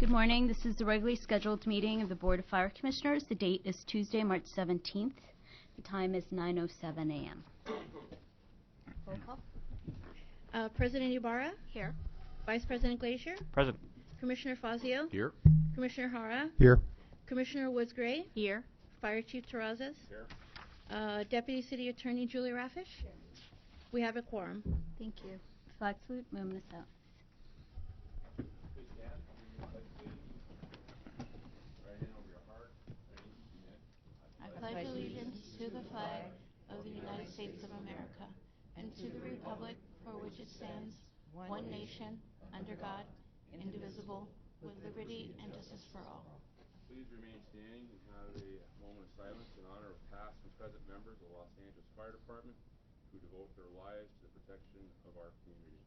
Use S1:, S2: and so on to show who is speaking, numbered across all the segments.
S1: Good morning. This is the regularly scheduled meeting of the Board of Fire Commissioners. The date is Tuesday, March 17th. The time is 9:07 a.m. Roll call.
S2: President Ibarra?
S1: Here.
S2: Vice President Glazier?
S3: Present.
S2: Commissioner Fazio?
S3: Here.
S2: Commissioner Hara?
S4: Here.
S2: Commissioner Woods-Gray?
S1: Here.
S2: Fire Chief Terrazas?
S3: Here.
S2: Deputy City Attorney Julie Raffish? Here. We have a quorum.
S1: Thank you. Flag salute. Moment of silence.
S5: I pledge allegiance to the flag of the United States of America and to the republic for which it stands, one nation, under God, indivisible, with liberty and justice for all.
S6: Please remain standing and have a moment of silence in honor of past and present members of the Los Angeles Fire Department who devote their lives to the protection of our community.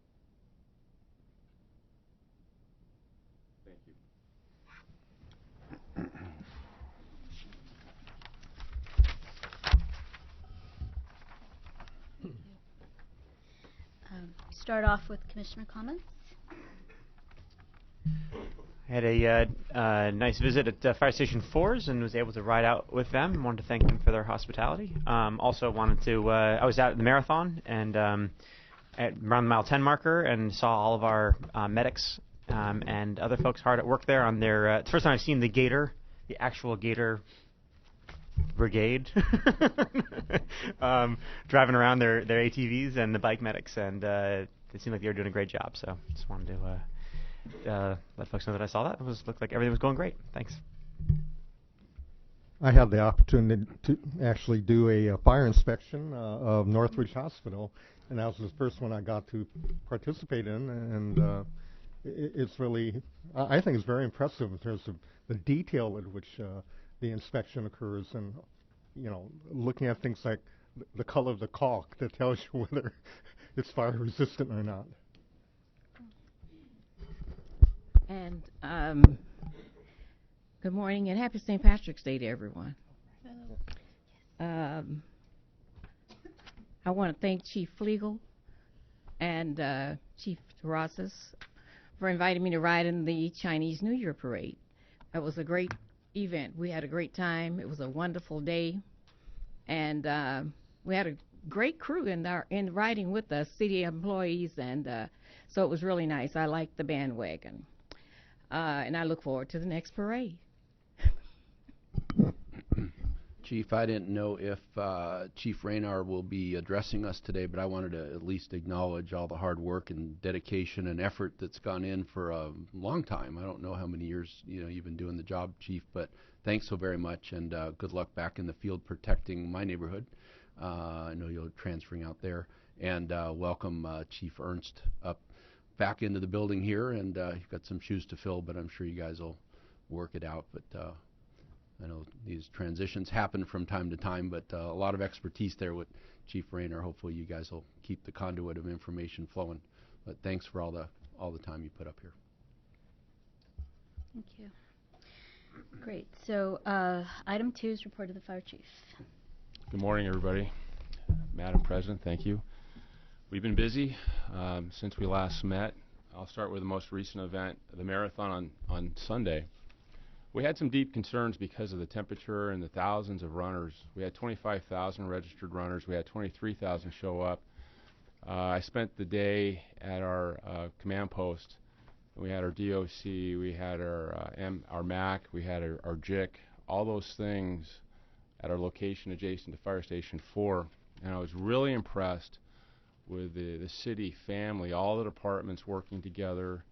S6: Thank you.
S1: Start off with Commissioner comments.
S3: I had a nice visit at Fire Station 4s and was able to ride out with them. Wanted to thank them for their hospitality. Also wanted to, I was out at the marathon and at around the mile 10 marker and saw all of our medics and other folks hard at work there on their, it's the first time I've seen the Gator, the actual Gator brigade driving around their ATVs and the bike medics, and it seemed like they were doing a great job. So just wanted to let folks know that I saw that. Looked like everything was going great. Thanks.
S4: I had the opportunity to actually do a fire inspection of Northridge Hospital, and that was the first one I got to participate in, and it's really, I think it's very impressive in terms of the detail with which the inspection occurs, and looking at things like the color of the caulk that tells you whether it's fire resistant or not.
S7: And good morning and happy St. Patrick's Day to everyone. I want to thank Chief Flegel and Chief Terrazas for inviting me to ride in the Chinese New Year parade. It was a great event. We had a great time. It was a wonderful day, and we had a great crew in riding with us, city employees, and so it was really nice. I liked the bandwagon, and I look forward to the next parade.
S8: Chief, I didn't know if Chief Raynar will be addressing us today, but I wanted to at least acknowledge all the hard work and dedication and effort that's gone in for a long time. I don't know how many years you've been doing the job, Chief, but thanks so very much, and good luck back in the field protecting my neighborhood. I know you're transferring out there, and welcome Chief Ernst up back into the building here, and you've got some shoes to fill, but I'm sure you guys will work it out. But I know these transitions happen from time to time, but a lot of expertise there with Chief Raynar. Hopefully you guys will keep the conduit of information flowing. But thanks for all the time you put up here.
S1: Thank you. Great. So item 2 is report of the fire chief.
S6: Good morning, everybody. Madam President, thank you. We've been busy since we last met. I'll start with the most recent event, the marathon on Sunday. We had some deep concerns because of the temperature and the thousands of runners. We had 25,000 registered runners. We had 23,000 show up. I spent the day at our command post. We had our DOC, we had our MAC, we had our JIC, all those things at our location adjacent to Fire Station 4. And I was really impressed with the city family, all the departments working together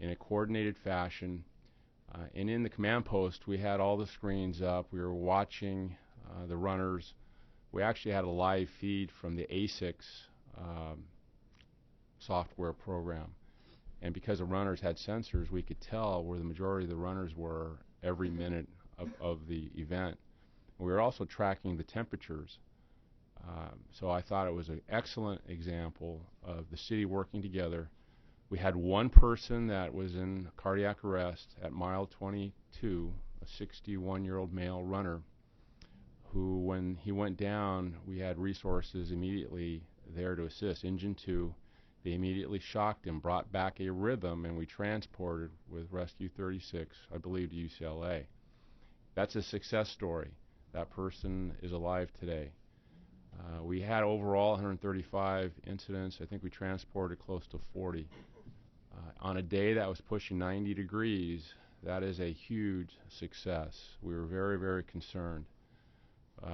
S6: in a coordinated fashion. And in the command post, we had all the screens up. We were watching the runners. We actually had a live feed from the ASICS software program. And because the runners had sensors, we could tell where the majority of the runners were every minute of the event. We were also tracking the temperatures. So I thought it was an excellent example of the city working together. We had one person that was in cardiac arrest at mile 22, a 61-year-old male runner, who, when he went down, we had resources immediately there to assist. Engine 2, They immediately shocked him, brought back a rhythm, and we transported with Rescue 36, I believe, to UCLA. That's a success story. That person is alive today. We had overall 135 incidents. I think we transported close to 40. On a day that was pushing 90 degrees, that is a huge success. We were very, very concerned.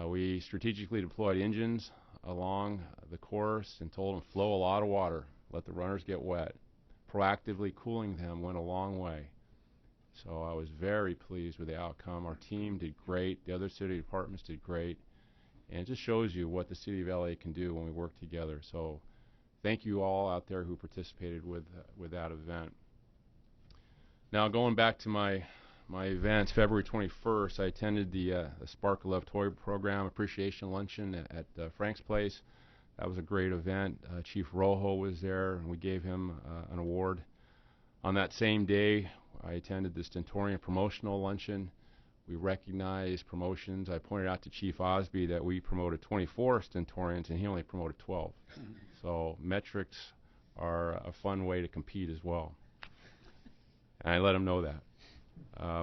S6: We strategically deployed engines along the course and told them flow a lot of water, let the runners get wet. Proactively cooling them went a long way. So I was very pleased with the outcome. Our team did great. The other city departments did great. And it just shows you what the city of LA can do when we work together. So thank you all out there who participated with that event. Now going back to my events, February 21st, I attended the Spark of Love Toy Program Appreciation Luncheon at Frank's Place. That was a great event. Chief Rojo was there, and we gave him an award. On that same day, I attended the Stentorian Promotional Luncheon. We recognized promotions. I pointed out to Chief Osby that we promoted 24 Stentorians, and he only promoted 12. So metrics are a fun way to compete as well. And I let him know that.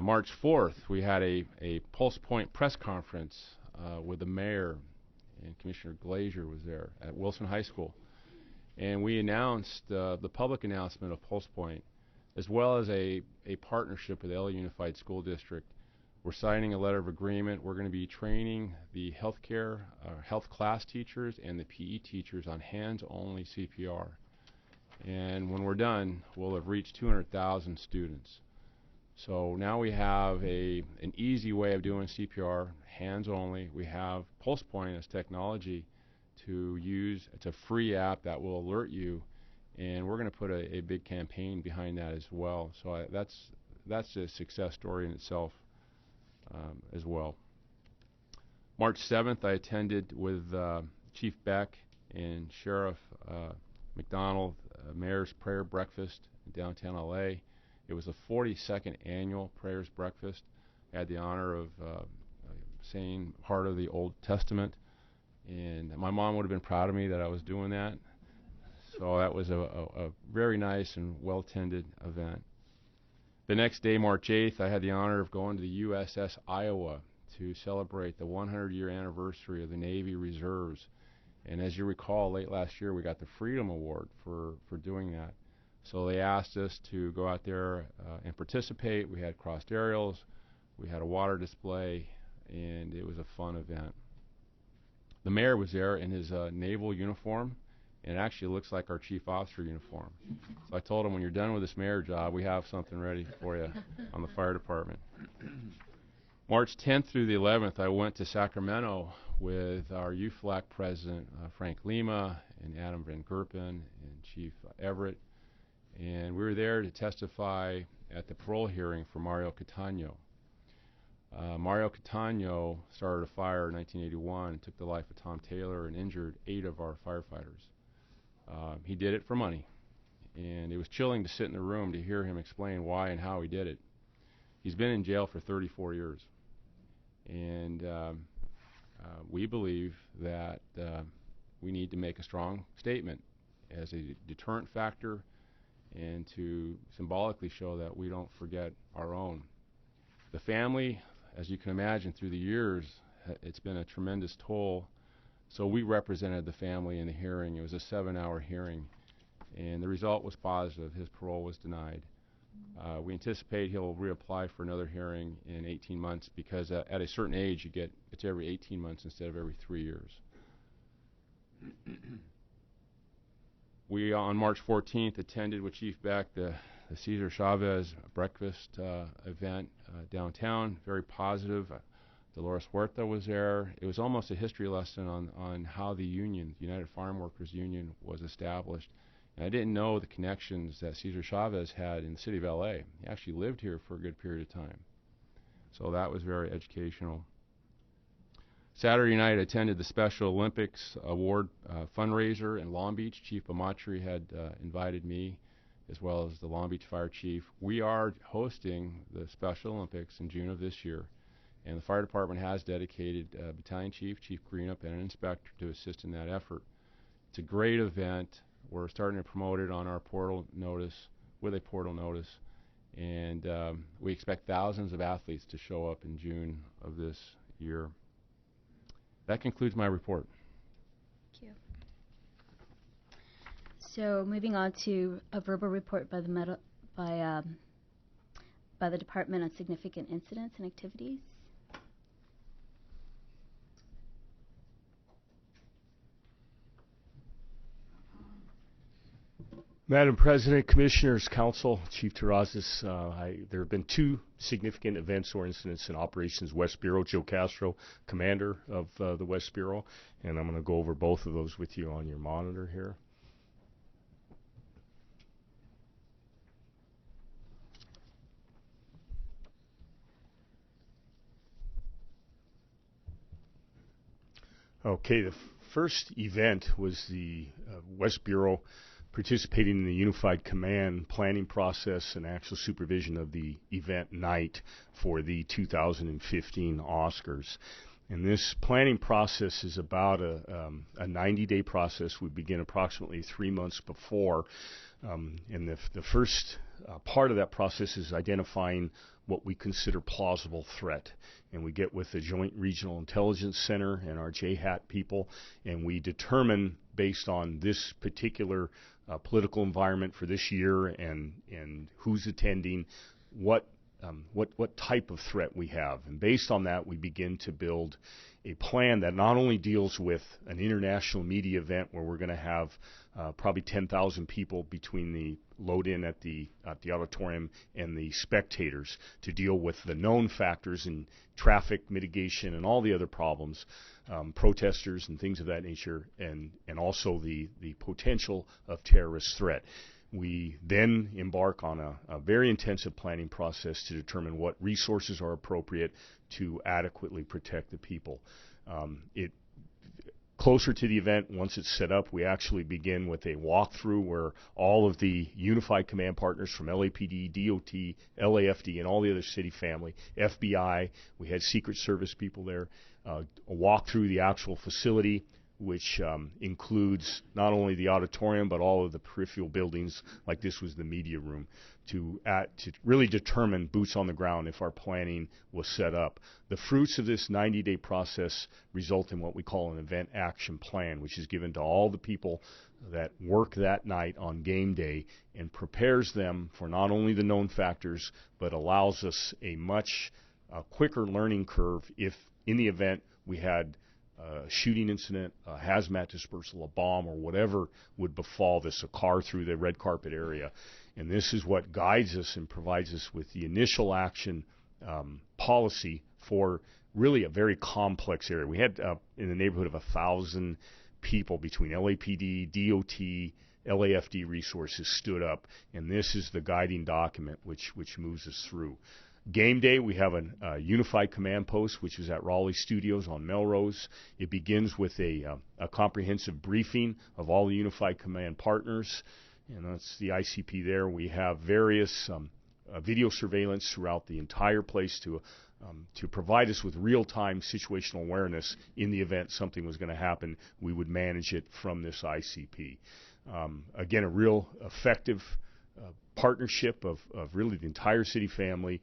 S6: March 4th, we had a Pulse Point press conference with the mayor, and Commissioner Glazier was there at Wilson High School. And we announced the public announcement of Pulse Point, as well as a partnership with LA Unified School District. We're signing a letter of agreement. We're going to be training the health class teachers and the PE teachers on hands-only CPR. And when we're done, we'll have reached 200,000 students. So now we have an easy way of doing CPR, hands only. We have Pulse Point as technology to use. It's a free app that will alert you, and we're going to put a big campaign behind that as well. So that's a success story in itself as well. March 7th, I attended with Chief Beck and Sheriff McDonald, Mayor's Prayer Breakfast in downtown LA. It was the 42nd annual Prayers Breakfast. I had the honor of saying part of the Old Testament, and my mom would have been proud of me that I was doing that. So that was a very nice and well-attended event. The next day, March 8th, I had the honor of going to the USS Iowa to celebrate the 100-year anniversary of the Navy Reserves. And as you recall, late last year, we got the Freedom Award for doing that. So they asked us to go out there and participate. We had crossed aerials, we had a water display, and it was a fun event. The mayor was there in his naval uniform, and it actually looks like our chief officer uniform. So I told him, when you're done with this mayor job, we have something ready for you on the fire department. March 10th through the 11th, I went to Sacramento with our UFLAC president, Frank Lima, and Adam Van Gerpen, and Chief Everett. And we were there to testify at the parole hearing for Mario Catano. Mario Catano started a fire in 1981 and took the life of Tom Taylor and injured 8 of our firefighters. He did it for money, and it was chilling to sit in the room to hear him explain why and how he did it. He's been in jail for 34 years, and we believe that we need to make a strong statement as a deterrent factor and to symbolically show that we don't forget our own. The family, as you can imagine, through the years, it's been a tremendous toll. So we represented the family in the hearing. It was a 7-hour hearing, and the result was positive. His parole was denied. We anticipate he'll reapply for another hearing in 18 months because at a certain age, it's every 18 months instead of every 3 years. We, on March 14th, attended with Chief Beck the Cesar Chavez breakfast event downtown. Very positive. Dolores Huerta was there. It was almost a history lesson on how the union, the United Farm Workers Union, was established. And I didn't know the connections that Cesar Chavez had in the city of LA. He actually lived here for a good period of time. So that was very educational. Saturday night, I attended the Special Olympics Award fundraiser in Long Beach. Chief Amatri had invited me, as well as the Long Beach Fire Chief. We are hosting the Special Olympics in June of this year, and the fire department has dedicated Battalion Chief, Chief Greenup, and an inspector to assist in that effort. It's a great event. We're starting to promote it on our portal notice, with a portal notice, and we expect thousands of athletes to show up in June of this year. That concludes my report.
S1: Thank you. So moving on to a verbal report by the Department on Significant Incidents and Activities.
S9: Madam President, Commissioners, Council, Chief Terrazas, there have been 2 significant events or incidents in Operations West Bureau. Joe Castro, commander of the West Bureau, and I'm going to go over both of those with you on your monitor here. Okay, the first event was the West Bureau participating in the Unified Command planning process and actual supervision of the event night for the 2015 Oscars. And this planning process is about a 90-day process. We begin approximately 3 months before. And the first part of that process is identifying what we consider plausible threat. And we get with the Joint Regional Intelligence Center and our JHAT people, and we determine, based on this particular political environment for this year and who's attending, what type of threat we have. And based on that, we begin to build a plan that not only deals with an international media event where we're going to have probably 10,000 people between the load-in at the auditorium and the spectators to deal with the known factors in traffic mitigation and all the other problems, protesters and things of that nature, and also the potential of terrorist threat. We then embark on a very intensive planning process to determine what resources are appropriate to adequately protect the people. Closer to the event, once it's set up, we actually begin with a walkthrough where all of the Unified Command partners from LAPD, DOT, LAFD, and all the other city family, FBI, we had Secret Service people there, walk through the actual facility, which includes not only the auditorium but all of the peripheral buildings, like this was the media room, to really determine boots on the ground if our planning was set up. The fruits of this 90-day process result in what we call an event action plan, which is given to all the people that work that night on game day and prepares them for not only the known factors but allows us a much quicker learning curve if in the event we had a shooting incident, a hazmat dispersal, a bomb, or whatever would befall this, a car through the red carpet area. And this is what guides us and provides us with the initial action policy for really a very complex area. We had in the neighborhood of 1,000 people between LAPD, DOT, LAFD resources stood up, and this is the guiding document which moves us through. Game day, we have a unified command post, which is at Raleigh Studios on Melrose. It begins with a comprehensive briefing of all the unified command partners, and that's the ICP there. We have various video surveillance throughout the entire place to provide us with real-time situational awareness in the event something was going to happen. We would manage it from this ICP. Again, a real effective partnership of really the entire city family.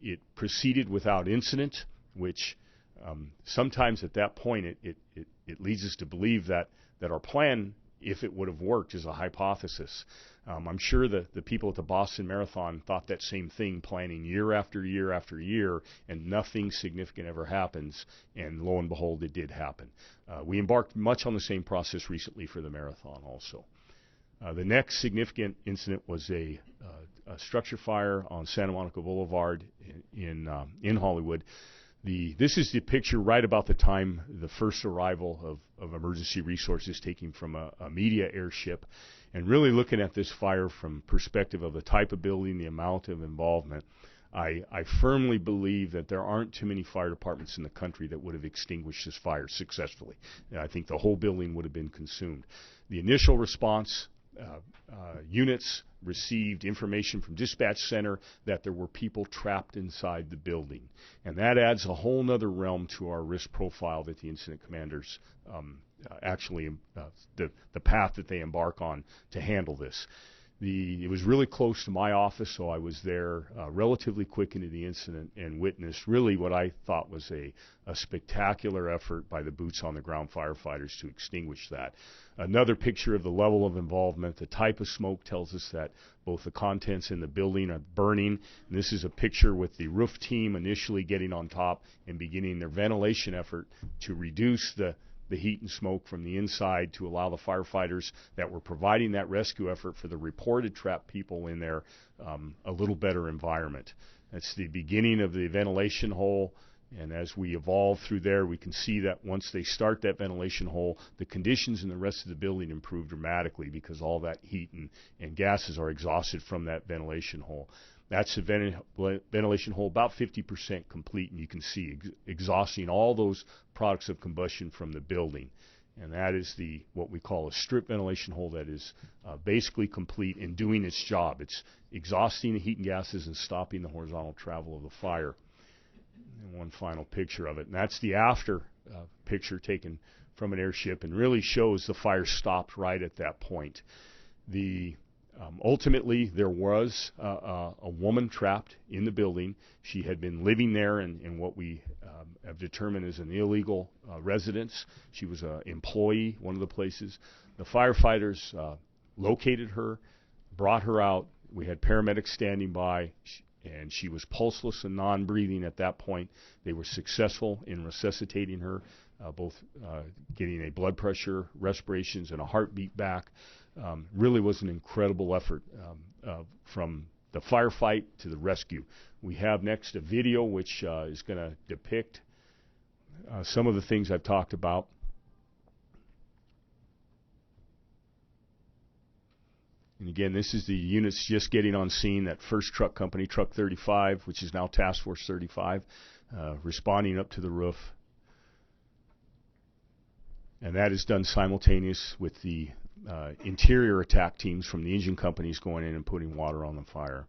S9: It proceeded without incident, which sometimes at that point it leads us to believe that our plan, if it would have worked, is a hypothesis. I'm sure that the people at the Boston Marathon thought that same thing, planning year after year after year, and nothing significant ever happens, and lo and behold, it did happen. We embarked much on the same process recently for the marathon also. The next significant incident was a structure fire on Santa Monica Boulevard in Hollywood. This is the picture right about the time the first arrival of emergency resources taking from a media airship, and really looking at this fire from perspective of the type of building, the amount of involvement. I firmly believe that there aren't too many fire departments in the country that would have extinguished this fire successfully. I think the whole building would have been consumed. The initial response units received information from dispatch center that there were people trapped inside the building, and that adds a whole nother realm to our risk profile that the incident commanders actually the path that they embark on to handle this. It was really close to my office, so I was there relatively quick into the incident and witnessed really what I thought was a spectacular effort by the boots-on-the-ground firefighters to extinguish that. Another picture of the level of involvement. The type of smoke tells us that both the contents in the building are burning. And this is a picture with the roof team initially getting on top and beginning their ventilation effort to reduce the heat and smoke from the inside to allow the firefighters that were providing that rescue effort for the reported trapped people in there a little better environment. That's the beginning of the ventilation hole, and as we evolve through there, we can see that once they start that ventilation hole, the conditions in the rest of the building improve dramatically because all that heat and gases are exhausted from that ventilation hole. That's the ventilation hole about 50% complete, and you can see exhausting all those products of combustion from the building. And that is what we call a strip ventilation hole that is basically complete in doing its job. It's exhausting the heat and gases and stopping the horizontal travel of the fire. And one final picture of it, and that's the after picture taken from an airship, and really shows the fire stopped right at that point. Ultimately, there was a woman trapped in the building. She had been living there in what we have determined is an illegal residence. She was an employee, one of the places. The firefighters located her, brought her out. We had paramedics standing by, and she was pulseless and non-breathing at that point. They were successful in resuscitating her, both getting a blood pressure, respirations, and a heartbeat back. Really was an incredible effort from the firefight to the rescue. We have next a video which is going to depict some of the things I've talked about. And again, this is the units just getting on scene, that first truck company, Truck 35, which is now Task Force 35, responding up to the roof. And that is done simultaneous with the interior attack teams from the engine companies going in and putting water on the fire.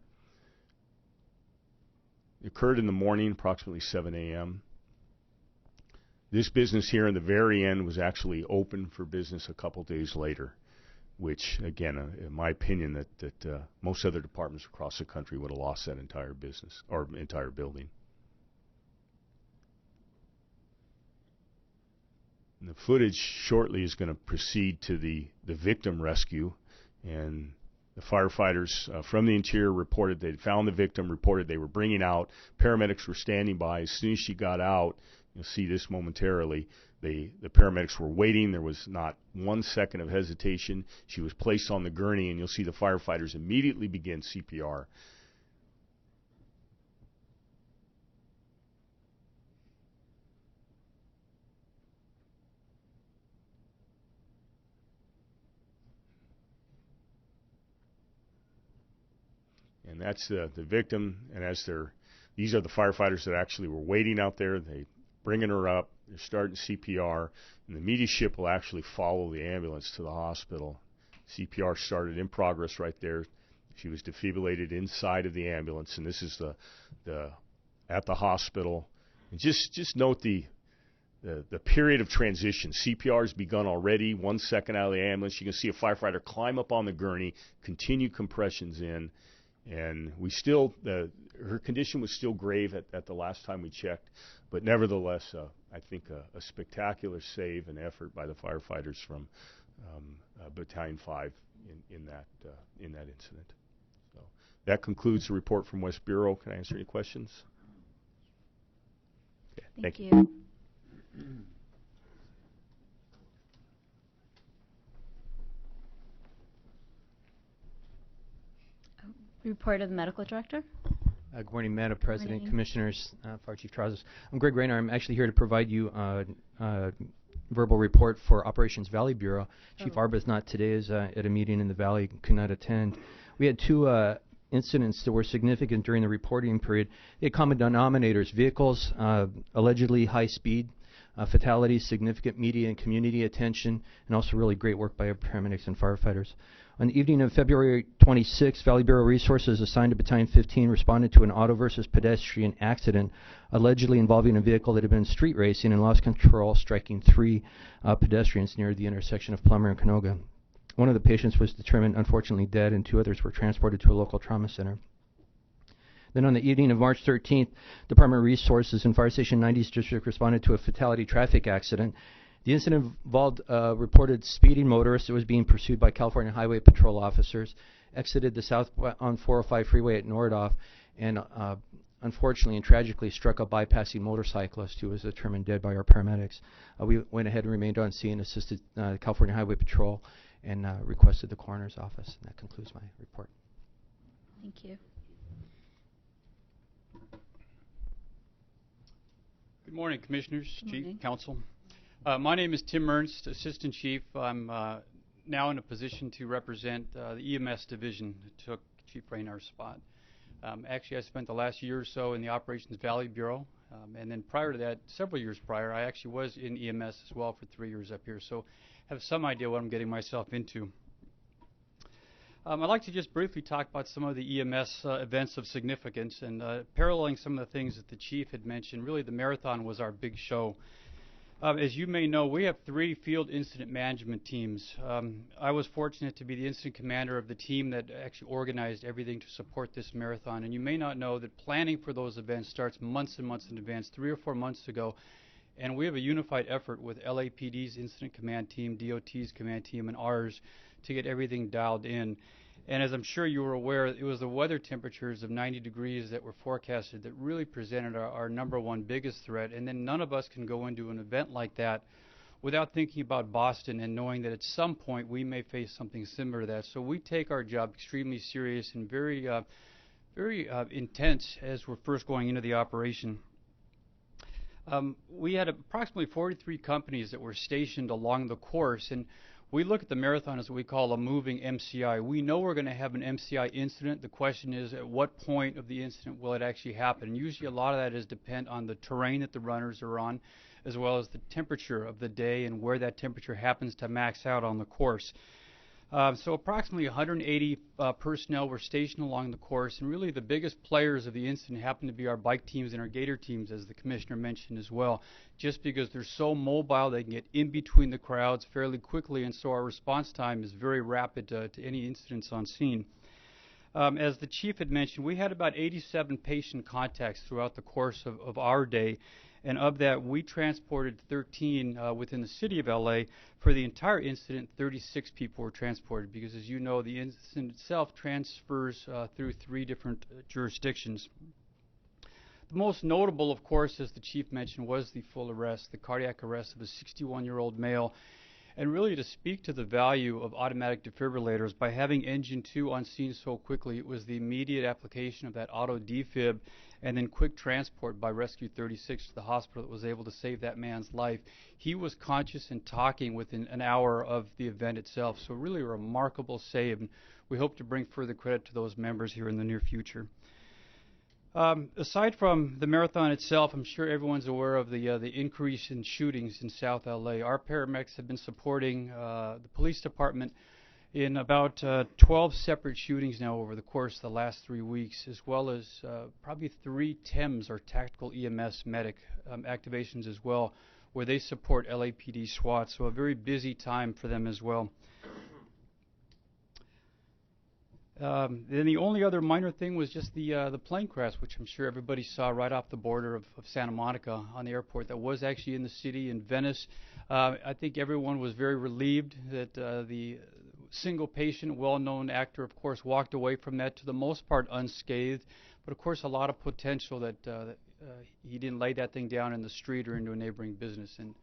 S9: It occurred in the morning, approximately 7 a.m. This business here in the very end was actually open for business a couple days later, which, again, in my opinion, that most other departments across the country would have lost that entire business or entire building. And the footage shortly is going to proceed to the victim rescue, and the firefighters from the interior reported they'd found the victim, reported they were bringing out. Paramedics were standing by. As soon as she got out, you'll see this momentarily, the paramedics were waiting. There was not 1 second of hesitation. She was placed on the gurney, and you'll see the firefighters immediately begin CPR. And that's the victim, and these are the firefighters that actually were waiting out there. They bringing her up, they're starting CPR, and the media ship will actually follow the ambulance to the hospital. CPR started in progress right there. She was defibrillated inside of the ambulance, and this is at the hospital. And just note the period of transition. CPR has begun already. 1 second out of the ambulance, you can see a firefighter climb up on the gurney, continue compressions in. And her condition was still grave at the last time we checked, but nevertheless, I think a spectacular save and effort by the firefighters from Battalion 5 in that incident. So that concludes the report from West Bureau. Can I answer any questions? Okay, thank you.
S1: Report of the Medical Director.
S10: Good morning, Madam President,
S1: Morning.
S10: Commissioners, Fire Chief Trozos. I'm Greg Rayner. I'm actually here to provide you a verbal report for Operations Valley Bureau. Chief Arba is not today, is at a meeting in the Valley, could not attend. We had two incidents that were significant during the reporting period. They had common denominators, vehicles, allegedly high speed. fatalities, significant media and community attention, and also really great work by our paramedics and firefighters. On the evening of February 26, Valley Bureau Resources assigned to Battalion 15 responded to an auto versus pedestrian accident allegedly involving a vehicle that had been street racing and lost control, striking 3 pedestrians near the intersection of Plummer and Canoga. One of the patients was determined unfortunately dead, and 2 others were transported to a local trauma center. Then on the evening of March 13th, Department of Resources and Fire Station 90's district responded to a fatality traffic accident. The incident involved a reported speeding motorist that was being pursued by California Highway Patrol officers, exited the south on 405 freeway at Nordoff, and unfortunately and tragically struck a bypassing motorcyclist who was determined dead by our paramedics. We went ahead and remained on scene, assisted California Highway Patrol, and requested the coroner's office. And that concludes my report.
S1: Thank you.
S11: Good morning, Commissioners,
S1: Good
S11: Chief,
S1: morning.
S11: Council. My name is Tim Ernst, Assistant Chief. I'm now in a position to represent the EMS division that took Chief Raynar's spot. Actually, I spent the last year or so in the Operations Valley Bureau, and then prior to that, several years prior, I actually was in EMS as well for 3 years up here, so have some idea what I'm getting myself into. I'd like to just briefly talk about some of the EMS events of significance, and paralleling some of the things that the Chief had mentioned. Really, the marathon was our big show. As you may know, we have 3 field incident management teams. I was fortunate to be the incident commander of the team that actually organized everything to support this marathon. And you may not know that planning for those events starts months and months in advance, 3 or 4 months ago. And we have a unified effort with LAPD's incident command team, DOT's command team, and ours to get everything dialed in. And as I'm sure you were aware, it was the weather temperatures of 90 degrees that were forecasted that really presented our number one biggest threat. And then none of us can go into an event like that without thinking about Boston and knowing that at some point we may face something similar to that. So we take our job extremely serious and very intense as we're first going into the operation. We had approximately 43 companies that were stationed along the course, and we look at the marathon as what we call a moving MCI. We know we're going to have an MCI incident. The question is, at what point of the incident will it actually happen? And usually a lot of that is dependent on the terrain that the runners are on, as well as the temperature of the day and where that temperature happens to max out on the course. So approximately 180 personnel were stationed along the course, and really the biggest players of the incident happened to be our bike teams and our gator teams, as the Commissioner mentioned as well, just because they're so mobile, they can get in between the crowds fairly quickly, and so our response time is very rapid to any incidents on scene. As the Chief had mentioned, we had about 87 patient contacts throughout the course of our day, and of that, we transported 13 within the city of LA. For the entire incident, 36 people were transported because, as you know, the incident itself transfers through 3 different jurisdictions. The most notable, of course, as the Chief mentioned, was the full arrest, the cardiac arrest of a 61-year-old male. And really, to speak to the value of automatic defibrillators, by having Engine 2 on scene so quickly, it was the immediate application of that auto defib and then quick transport by Rescue 36 to the hospital that was able to save that man's life. He was conscious and talking within an hour of the event itself, so really a remarkable save, and we hope to bring further credit to those members here in the near future. Aside from the marathon itself, I'm sure everyone's aware of the increase in shootings in South LA. Our paramedics have been supporting the police department in about 12 separate shootings now over the course of the last 3 weeks, as well as probably 3 TEMS, or Tactical EMS Medic, activations as well, where they support LAPD SWAT, so a very busy time for them as well. Then the only other minor thing was just the plane crash, which I'm sure everybody saw right off the border of Santa Monica on the airport. That was actually in the city in Venice. I think everyone was very relieved that the single patient, well-known actor, of course, walked away from that to the most part unscathed. But of course, a lot of potential that he didn't lay that thing down in the street or into a neighboring business. And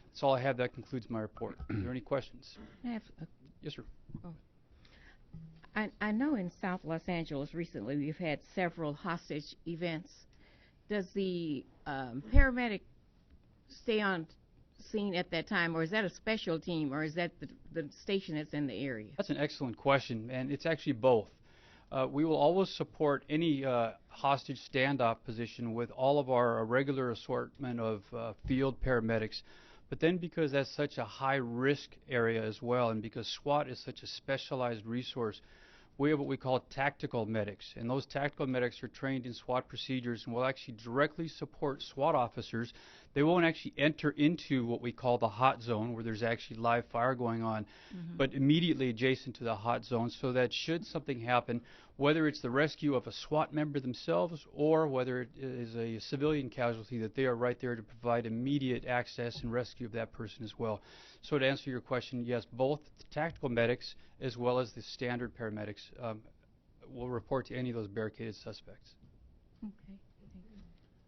S11: that's all I have. That concludes my report. Are there any questions? Yes, sir.
S7: Oh. I know in South Los Angeles recently we've had several hostage events. Does the paramedic stay on scene at that time, or is that a special team, or is that the station that's in the area?
S11: That's an excellent question, and it's actually both. We will always support any hostage standoff position with all of our regular assortment of field paramedics. But then because that's such a high-risk area as well, and because SWAT is such a specialized resource, we have what we call tactical medics. And those tactical medics are trained in SWAT procedures and will actually directly support SWAT officers. They won't actually enter into what we call the hot zone, where there's actually live fire going on, but immediately adjacent to the hot zone, so that should something happen, whether it's the rescue of a SWAT member themselves or whether it is a civilian casualty, that they are right there to provide immediate access and rescue of that person as well. So to answer your question, yes, both the tactical medics as well as the standard paramedics will report to any of those barricaded suspects.
S7: Okay.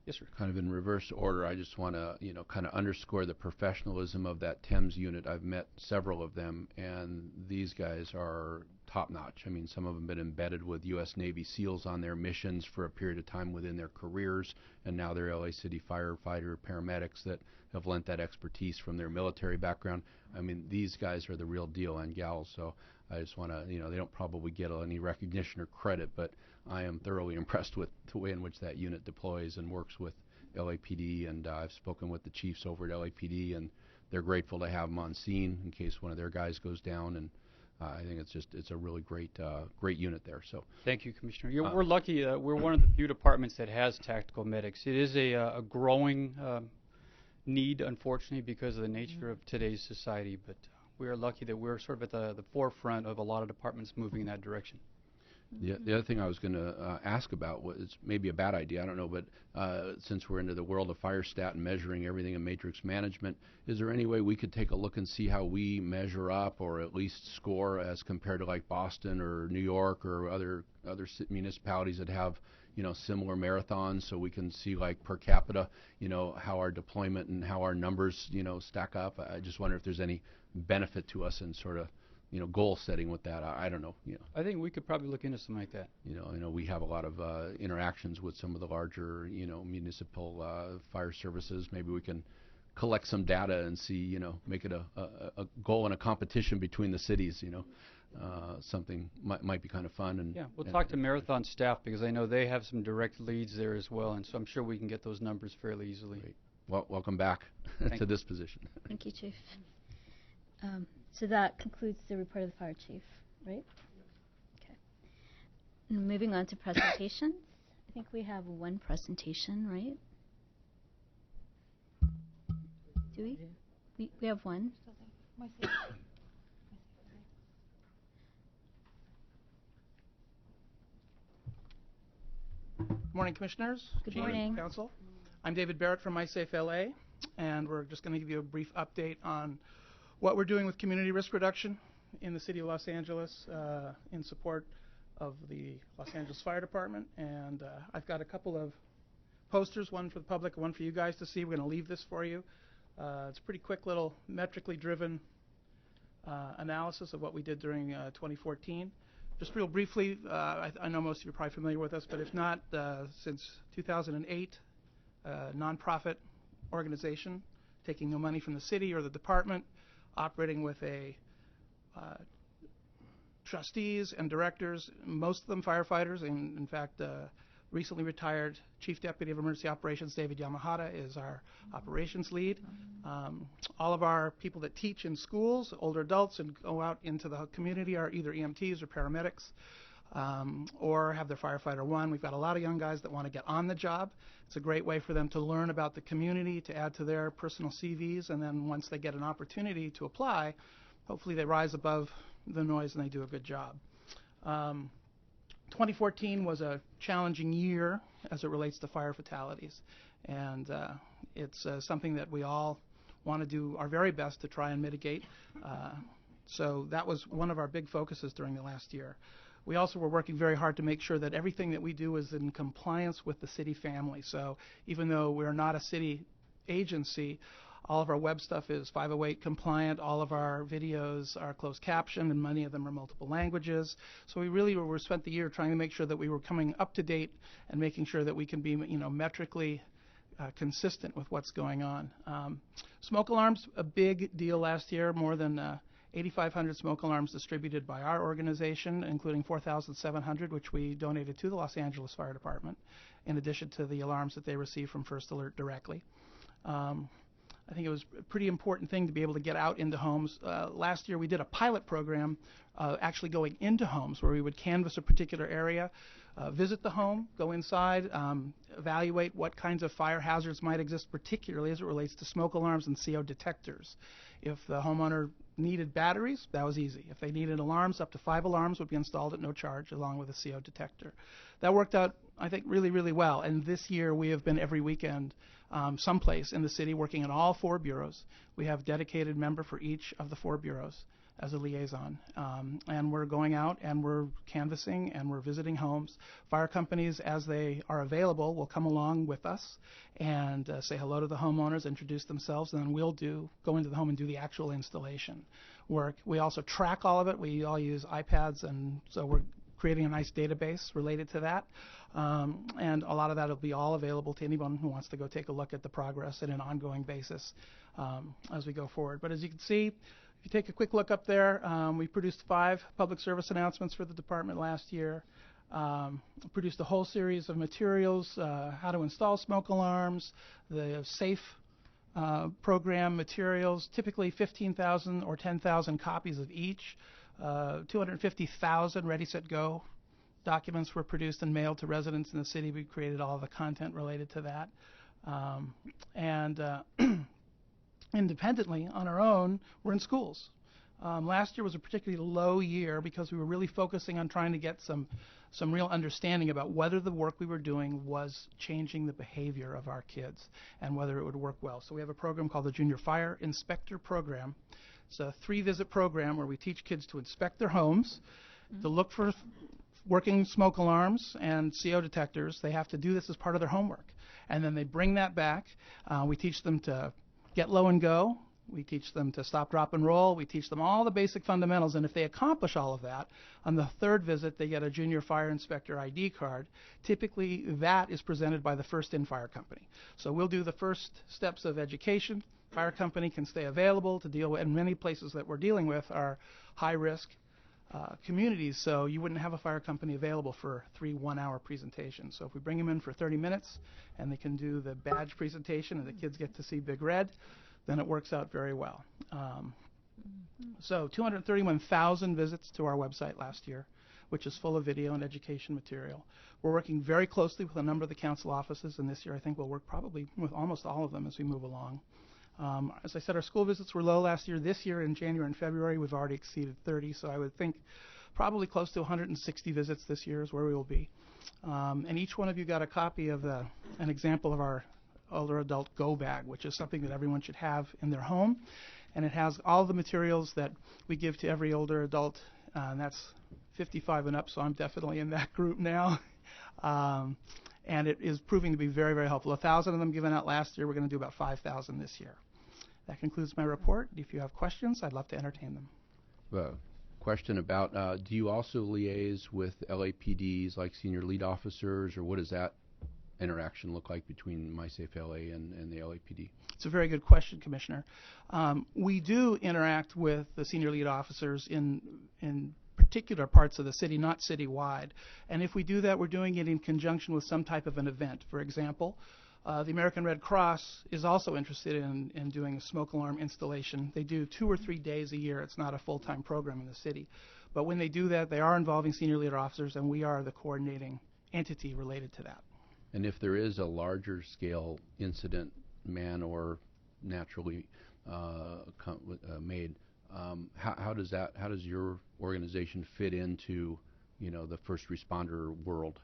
S11: Yes, sir.
S8: Kind of in reverse order, I just want to, kind of underscore the professionalism of that Thames unit. I've met several of them, and these guys are top-notch. I mean, some of them have been embedded with U.S. Navy SEALs on their missions for a period of time within their careers, and now they're LA City firefighter paramedics that have lent that expertise from their military background. I mean, these guys are the real deal, and gals, so I just want to, they don't probably get any recognition or credit, but I am thoroughly impressed with the way in which that unit deploys and works with LAPD, and I've spoken with the chiefs over at LAPD, and they're grateful to have them on scene in case one of their guys goes down, and I think it's a really great unit there. So
S11: thank you, Commissioner. We're lucky. We're one of the few departments that has tactical medics. It is a growing need, unfortunately, because of the nature of today's society, but we are lucky that we're sort of at the forefront of a lot of departments moving in that direction.
S8: The other thing I was going to ask about was maybe a bad idea, I don't know, but since we're into the world of fire stat and measuring everything in matrix management, is there any way we could take a look and see how we measure up or at least score as compared to like Boston or New York or other municipalities that have similar marathons, so we can see like per capita, how our deployment and how our numbers, stack up? I just wonder if there's any benefit to us in sort of goal setting with that. I don't know.
S11: I think we could probably look into something like that.
S8: I know we have a lot of interactions with some of the larger, municipal fire services. Maybe we can collect some data and see, make it a goal and a competition between the cities. Something might be kind of fun. And
S11: yeah, we'll talk to Marathon staff because I know they have some direct leads there as well, and so I'm sure we can get those numbers fairly easily.
S8: Great. Well, welcome back to this position.
S1: Thank you, Chief. So that concludes the report of the fire chief, right? Okay. And moving on to presentations. I think we have one presentation, right? Do we? We have one.
S12: Good morning, Commissioners.
S1: Good morning.
S12: Council. I'm David Barrett from MySafe LA, and we're just going to give you a brief update on what we're doing with community risk reduction in the city of Los Angeles in support of the Los Angeles Fire Department. And I've got a couple of posters, one for the public, one for you guys to see. We're going to leave this for you. It's a pretty quick little metrically driven analysis of what we did during 2014. Just real briefly, I know most of you are probably familiar with us, but if not, since 2008, nonprofit organization, taking no money from the city or the department, operating with a trustees and directors, most of them firefighters. In fact, recently retired Chief Deputy of Emergency Operations David Yamahata is our operations lead. All of our people that teach in schools, older adults, and go out into the community are either EMTs or paramedics, or have their firefighter one. We've got a lot of young guys that want to get on the job. It's a great way for them to learn about the community, to add to their personal CVs, and then once they get an opportunity to apply, hopefully they rise above the noise and they do a good job. 2014 was a challenging year as it relates to fire fatalities, and it's something that we all want to do our very best to try and mitigate. So that was one of our big focuses during the last year. We also were working very hard to make sure that everything that we do is in compliance with the city family. So even though we're not a city agency, all of our web stuff is 508 compliant. All of our videos are closed captioned, and many of them are multiple languages. So we really spent the year trying to make sure that we were coming up to date and making sure that we can be, metrically consistent with what's going on. Smoke alarms, a big deal last year. More than 8,500 smoke alarms distributed by our organization, including 4,700, which we donated to the Los Angeles Fire Department, in addition to the alarms that they received from First Alert directly. I think it was a pretty important thing to be able to get out into homes. Last year we did a pilot program actually going into homes where we would canvass a particular area, visit the home, go inside, evaluate what kinds of fire hazards might exist, particularly as it relates to smoke alarms and CO detectors. If the homeowner needed batteries, that was easy. If they needed alarms, up to 5 alarms would be installed at no charge along with a CO detector. That worked out, I think, really, really well. And this year we have been every weekend someplace in the city working in all 4 bureaus. We have a dedicated member for each of the 4 bureaus as a liaison. And we're going out and we're canvassing and we're visiting homes. Fire companies, as they are available, will come along with us and say hello to the homeowners, introduce themselves, and then we'll go into the home and do the actual installation work. We also track all of it. We all use iPads, and so we're creating a nice database related to that. And a lot of that will be all available to anyone who wants to go take a look at the progress on an ongoing basis as we go forward. But as you can see, if you take a quick look up there, we produced 5 public service announcements for the department last year. Produced a whole series of materials, how to install smoke alarms, the SAFE program materials, typically 15,000 or 10,000 copies of each. 250,000 Ready, Set, Go documents were produced and mailed to residents in the city. We created all the content related to that. Independently, on our own, we're in schools. Last year was a particularly low year because we were really focusing on trying to get some real understanding about whether the work we were doing was changing the behavior of our kids and whether it would work well. So we have a program called the Junior Fire Inspector Program. It's a 3-visit program where we teach kids to inspect their homes, to look for working smoke alarms and CO detectors. They have to do this as part of their homework. And then they bring that back. We teach them to get low and go. We teach them to stop, drop, and roll. We teach them all the basic fundamentals. And if they accomplish all of that, on the 3rd visit, they get a Junior Fire Inspector ID card. Typically, that is presented by the First-In Fire Company. So we'll do the first steps of education. Fire company can stay available to deal with, and many places that we're dealing with are high-risk communities, so you wouldn't have a fire company available for 3 one-hour presentations. So if we bring them in for 30 minutes and they can do the badge presentation and the kids get to see Big Red, then it works out very well. So 231,000 visits to our website last year, which is full of video and education material. We're working very closely with a number of the council offices, and this year I think we'll work probably with almost all of them as we move along. As I said, our school visits were low last year. This year in January and February, we've already exceeded 30, so I would think probably close to 160 visits this year is where we will be. And each one of you got a copy of an example of our older adult go bag, which is something that everyone should have in their home. And it has all the materials that we give to every older adult, and that's 55 and up, so I'm definitely in that group now. And it is proving to be very, very helpful. 1,000 of them given out last year. We're going to do about 5,000 this year. That concludes my report. If you have questions, I'd love to entertain them.
S8: Question about, do you also liaise with LAPDs like senior lead officers, or what does that interaction look like between MySafeLA and the LAPD?
S12: It's a very good question, Commissioner. We do interact with the senior lead officers in particular parts of the city, not citywide. And if we do that, we're doing it in conjunction with some type of an event. For example, the American Red Cross is also interested in doing a smoke alarm installation. They do 2 or 3 days a year. It's not a full-time program in the city. But when they do that, they are involving senior leader officers, and we are the coordinating entity related to that.
S8: And if there is a larger scale incident, man or naturally made, how does your organization fit into, the first responder world?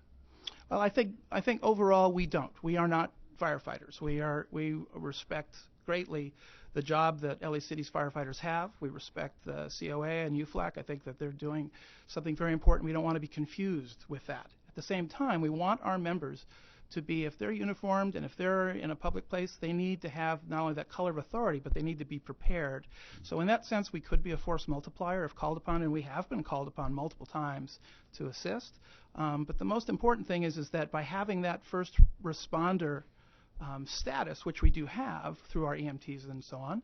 S12: Well, I think overall we don't. We are not firefighters. We respect greatly the job that LA City's firefighters have. We respect the COA and UFLAC. I think that they're doing something very important. We don't want to be confused with that. At the same time, we want our members to be, if they're uniformed and if they're in a public place, they need to have not only that color of authority, but they need to be prepared. So in that sense, we could be a force multiplier if called upon, and we have been called upon multiple times to assist. But the most important thing is that by having that first responder status, which we do have through our EMTs and so on,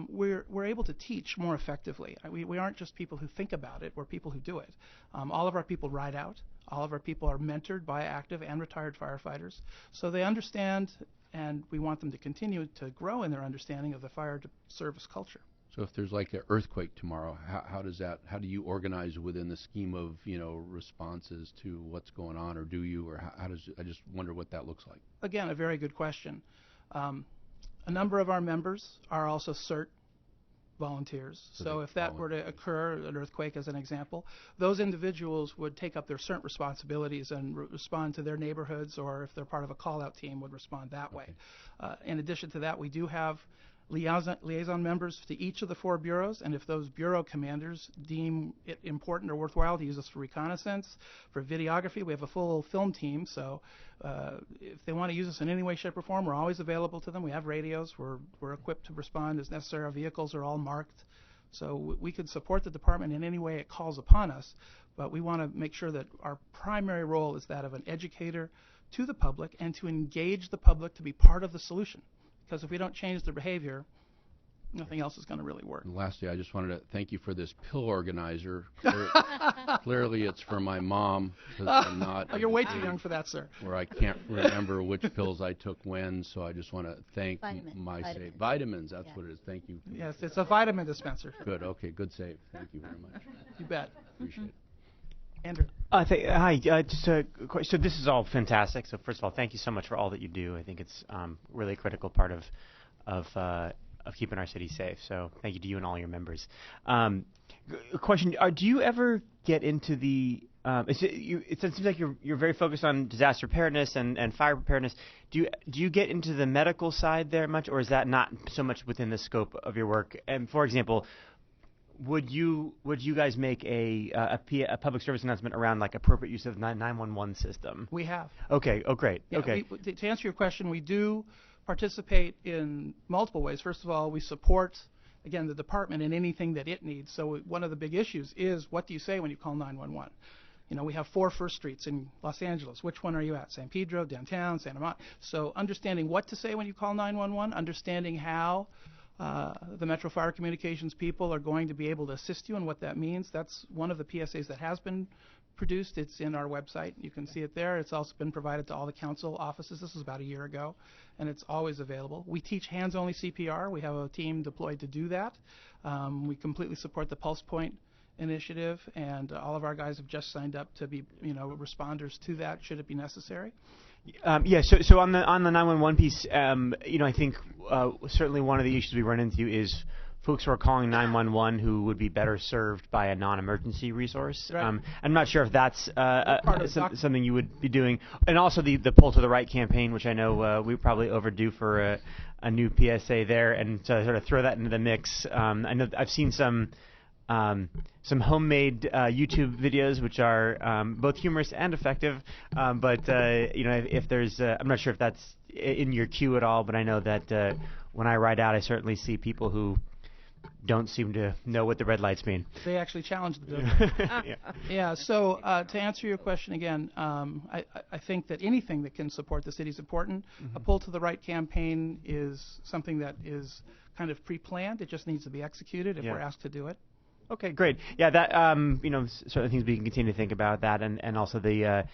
S12: we're able to teach more effectively. We aren't just people who think about it, we're people who do it. All of our people ride out. All of our people are mentored by active and retired firefighters. So they understand, and we want them to continue to grow in their understanding of the fire service culture.
S8: So if there's like an earthquake tomorrow, how do you organize within the scheme of, responses to what's going on, or do you, or I just wonder what that looks like.
S12: Again, a very good question. A number of our members are also CERT volunteers. So if that were to occur, an earthquake as an example, those individuals would take up their CERT responsibilities and respond to their neighborhoods, or if they're part of a call-out team, would respond that way. In addition to that, we do have liaison members to each of the 4 bureaus, and if those bureau commanders deem it important or worthwhile to use us for reconnaissance, for videography, we have a full film team, so if they want to use us in any way, shape, or form, we're always available to them. We have radios. We're equipped to respond as necessary. Our vehicles are all marked, so we can support the department in any way it calls upon us, but we want to make sure that our primary role is that of an educator to the public and to engage the public to be part of the solution. Because if we don't change their behavior, nothing else is going to really work.
S8: And lastly, I just wanted to thank you for this pill organizer. Clearly, it's for my mom. 'Cause I'm not.
S12: Oh, you're way too young for that, sir.
S8: Where I can't remember which pills I took when, so I just want to thank vitamins. That's what it is. Thank you.
S12: Yes, it's a vitamin dispenser.
S8: Good. Okay. Good save. Thank you very much.
S12: You bet.
S8: Appreciate it.
S12: Andrew.
S3: Hi. Just a question. So this is all fantastic. So first of all, thank you so much for all that you do. I think it's really a critical part of keeping our city safe. So thank you to you and all your members. A question: do you ever get into the? It seems like you're very focused on disaster preparedness and fire preparedness. Do you get into the medical side there much, or is that not so much within the scope of your work? And for example, would you guys make a public service announcement around like appropriate use of 911 system?
S12: We have.
S3: Okay. Oh, great.
S12: Yeah,
S3: okay.
S12: To answer your question, we do participate in multiple ways. First of all, we support, again, the department in anything that it needs. So one of the big issues is, what do you say when you call 911? We have 4 first streets in Los Angeles. Which one are you at? San Pedro, downtown, Santa Monica. So understanding what to say when you call 911, understanding how the Metro Fire Communications people are going to be able to assist you and what that means. That's one of the PSAs that has been produced. It's in our website. You can see it there. It's also been provided to all the council offices. This was about a year ago, and it's always available. We teach hands-only CPR. We have a team deployed to do that. We completely support the Pulse Point initiative, and all of our guys have just signed up to be, responders to that should it be necessary.
S3: So on the 911 piece, I think certainly one of the issues we run into is folks who are calling 911 who would be better served by a non-emergency resource.
S12: Right.
S3: I'm not sure if that's something you would be doing. And also the Pull to the Right campaign, which I know we probably overdue for a new PSA there, and to sort of throw that into the mix. I know I've seen some homemade YouTube videos which are both humorous and effective, but if there's I'm not sure if that's in your queue at all, but I know that when I ride out I certainly see people who don't seem to know what the red lights mean.
S12: They actually challenge the building. Yeah, so to answer your question again, I think that anything that can support the city is important. A Pull to the Right campaign is something that is kind of pre-planned. It just needs to be executed if we're asked to do it.
S3: Okay, great. Yeah, that certainly things we can continue to think about that, and also the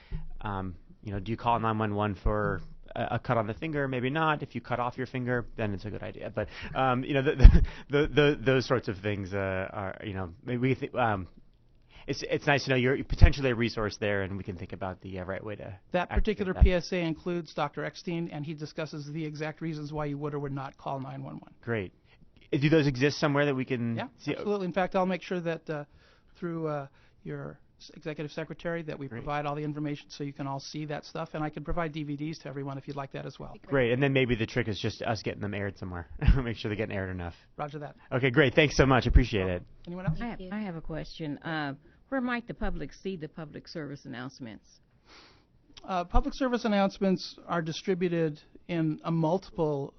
S3: do you call 911 for a cut on the finger? Maybe not. If you cut off your finger, then it's a good idea. But those sorts of things are maybe it's nice to know you're potentially a resource there, and we can think about the right way to.
S12: That particular PSA includes Dr. Eckstein, and he discusses the exact reasons why you would or would not call 911.
S3: Great. Do those exist somewhere that we can see?
S12: Absolutely. In fact, I'll make sure that through your executive secretary that we provide all the information so you can all see that stuff, and I can provide DVDs to everyone if you'd like that as well.
S3: Great. And then maybe the trick is just us getting them aired somewhere. Make sure they're getting aired enough.
S12: Roger that.
S3: Okay, great. Thanks so much. Appreciate it.
S12: Anyone else?
S7: I have a question. Where might the public see the public service announcements?
S12: Public service announcements are distributed in a multiple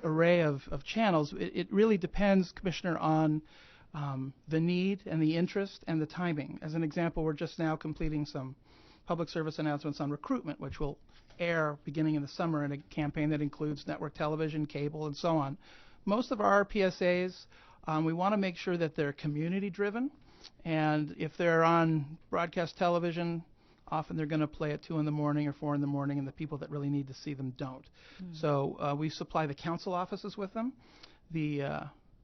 S12: array of channels. It really depends, Commissioner, on the need and the interest and the timing. As an example, we're just now completing some public service announcements on recruitment, which will air beginning in the summer in a campaign that includes network television, cable, and so on. most of our PSAs, we want to make sure that they're community driven, and if they're on broadcast television, often they're going to play at 2 in the morning or 4 in the morning, and the people that really need to see them don't. So we supply the council offices with them. The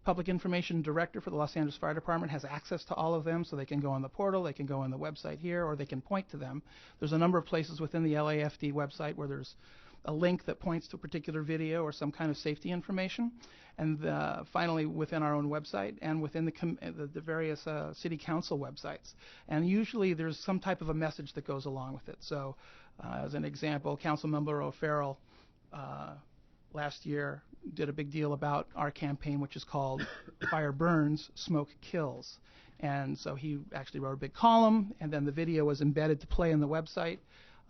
S12: Public Information Director for the Los Angeles Fire Department has access to all of them, so they can go on the portal, they can go on the website here, or they can point to them. There's a number of places within the LAFD website where there's a link that points to a particular video or some kind of safety information. And finally, within our own website and within the various city council websites. And usually there's some type of a message that goes along with it. So as an example, Councilmember O'Farrell last year did a big deal about our campaign, which is called Fire Burns, Smoke Kills. And so he actually wrote a big column, and then the video was embedded to play on the website.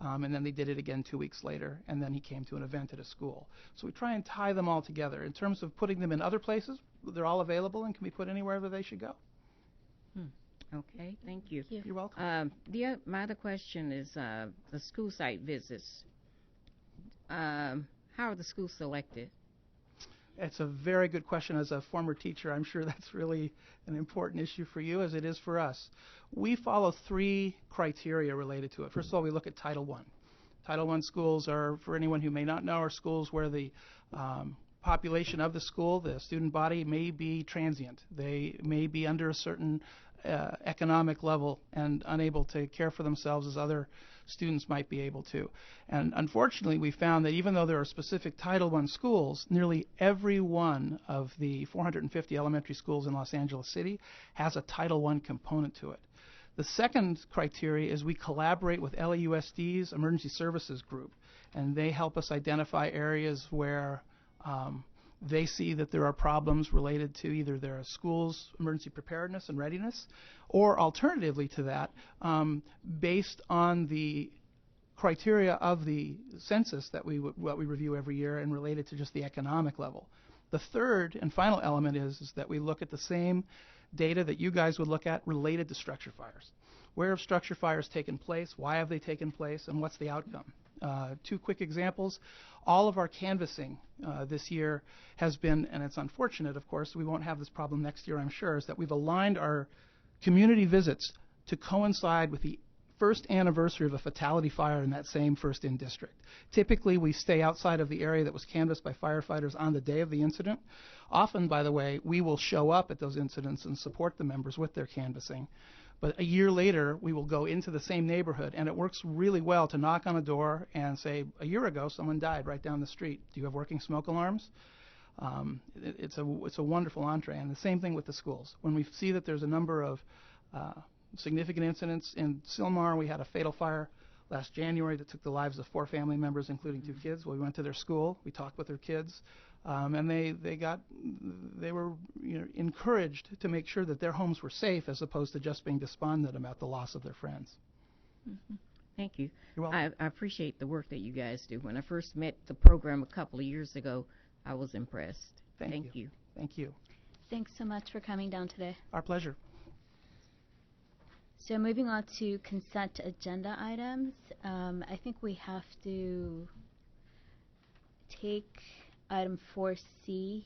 S12: And then they did it again 2 weeks later, and then he came to an event at a school. So we try and tie them all together. In terms of putting them in other places, they're all available and can be put anywhere that they should go.
S7: Okay, thank you.
S12: You're welcome.
S7: My other question is the school site visits. How are the schools selected?
S12: It's a very good question. As a former teacher, I'm sure that's really an important issue for you, as it is for us. We follow 3 criteria related to it. First of all, we look at Title I. Title I schools are, for anyone who may not know, are schools where the population of the school, the student body, may be transient. They may be under a certain economic level and unable to care for themselves as other students might be able to. And unfortunately, we found that even though there are specific Title I schools, nearly every one of the 450 elementary schools in Los Angeles City has a Title I component to it. The second criteria is we collaborate with LAUSD's Emergency Services Group, and they help us identify areas where they see that there are problems related to either their school's emergency preparedness and readiness, or alternatively to that, based on the criteria of the census that what we review every year and related to just the economic level. The third and final element is that we look at the same data that you guys would look at related to structure fires. Where have structure fires taken place? Why have they taken place? And what's the outcome? 2 quick examples. All of our canvassing this year has been, and it's unfortunate, of course, we won't have this problem next year, I'm sure, is that we've aligned our community visits to coincide with the first anniversary of a fatality fire in that same first-in district. Typically, we stay outside of the area that was canvassed by firefighters on the day of the incident. Often, by the way, we will show up at those incidents and support the members with their canvassing. But a year later, we will go into the same neighborhood, and it works really well to knock on a door and say, a year ago, someone died right down the street. Do you have working smoke alarms? It's a wonderful entree, and the same thing with the schools. When we see that there's a number of significant incidents in Sylmar, we had a fatal fire last January that took the lives of 4 family members, including 2 kids. We went to their school, we talked with their kids, and they were encouraged to make sure that their homes were safe as opposed to just being despondent about the loss of their friends.
S7: Thank you.
S12: You're welcome.
S7: I appreciate the work that you guys do. When I first met the program a couple of years ago, I was impressed.
S12: Thank you. Thank you.
S1: Thanks so much for coming down today.
S12: Our pleasure.
S1: So moving on to consent agenda items, I think we have to take item 4C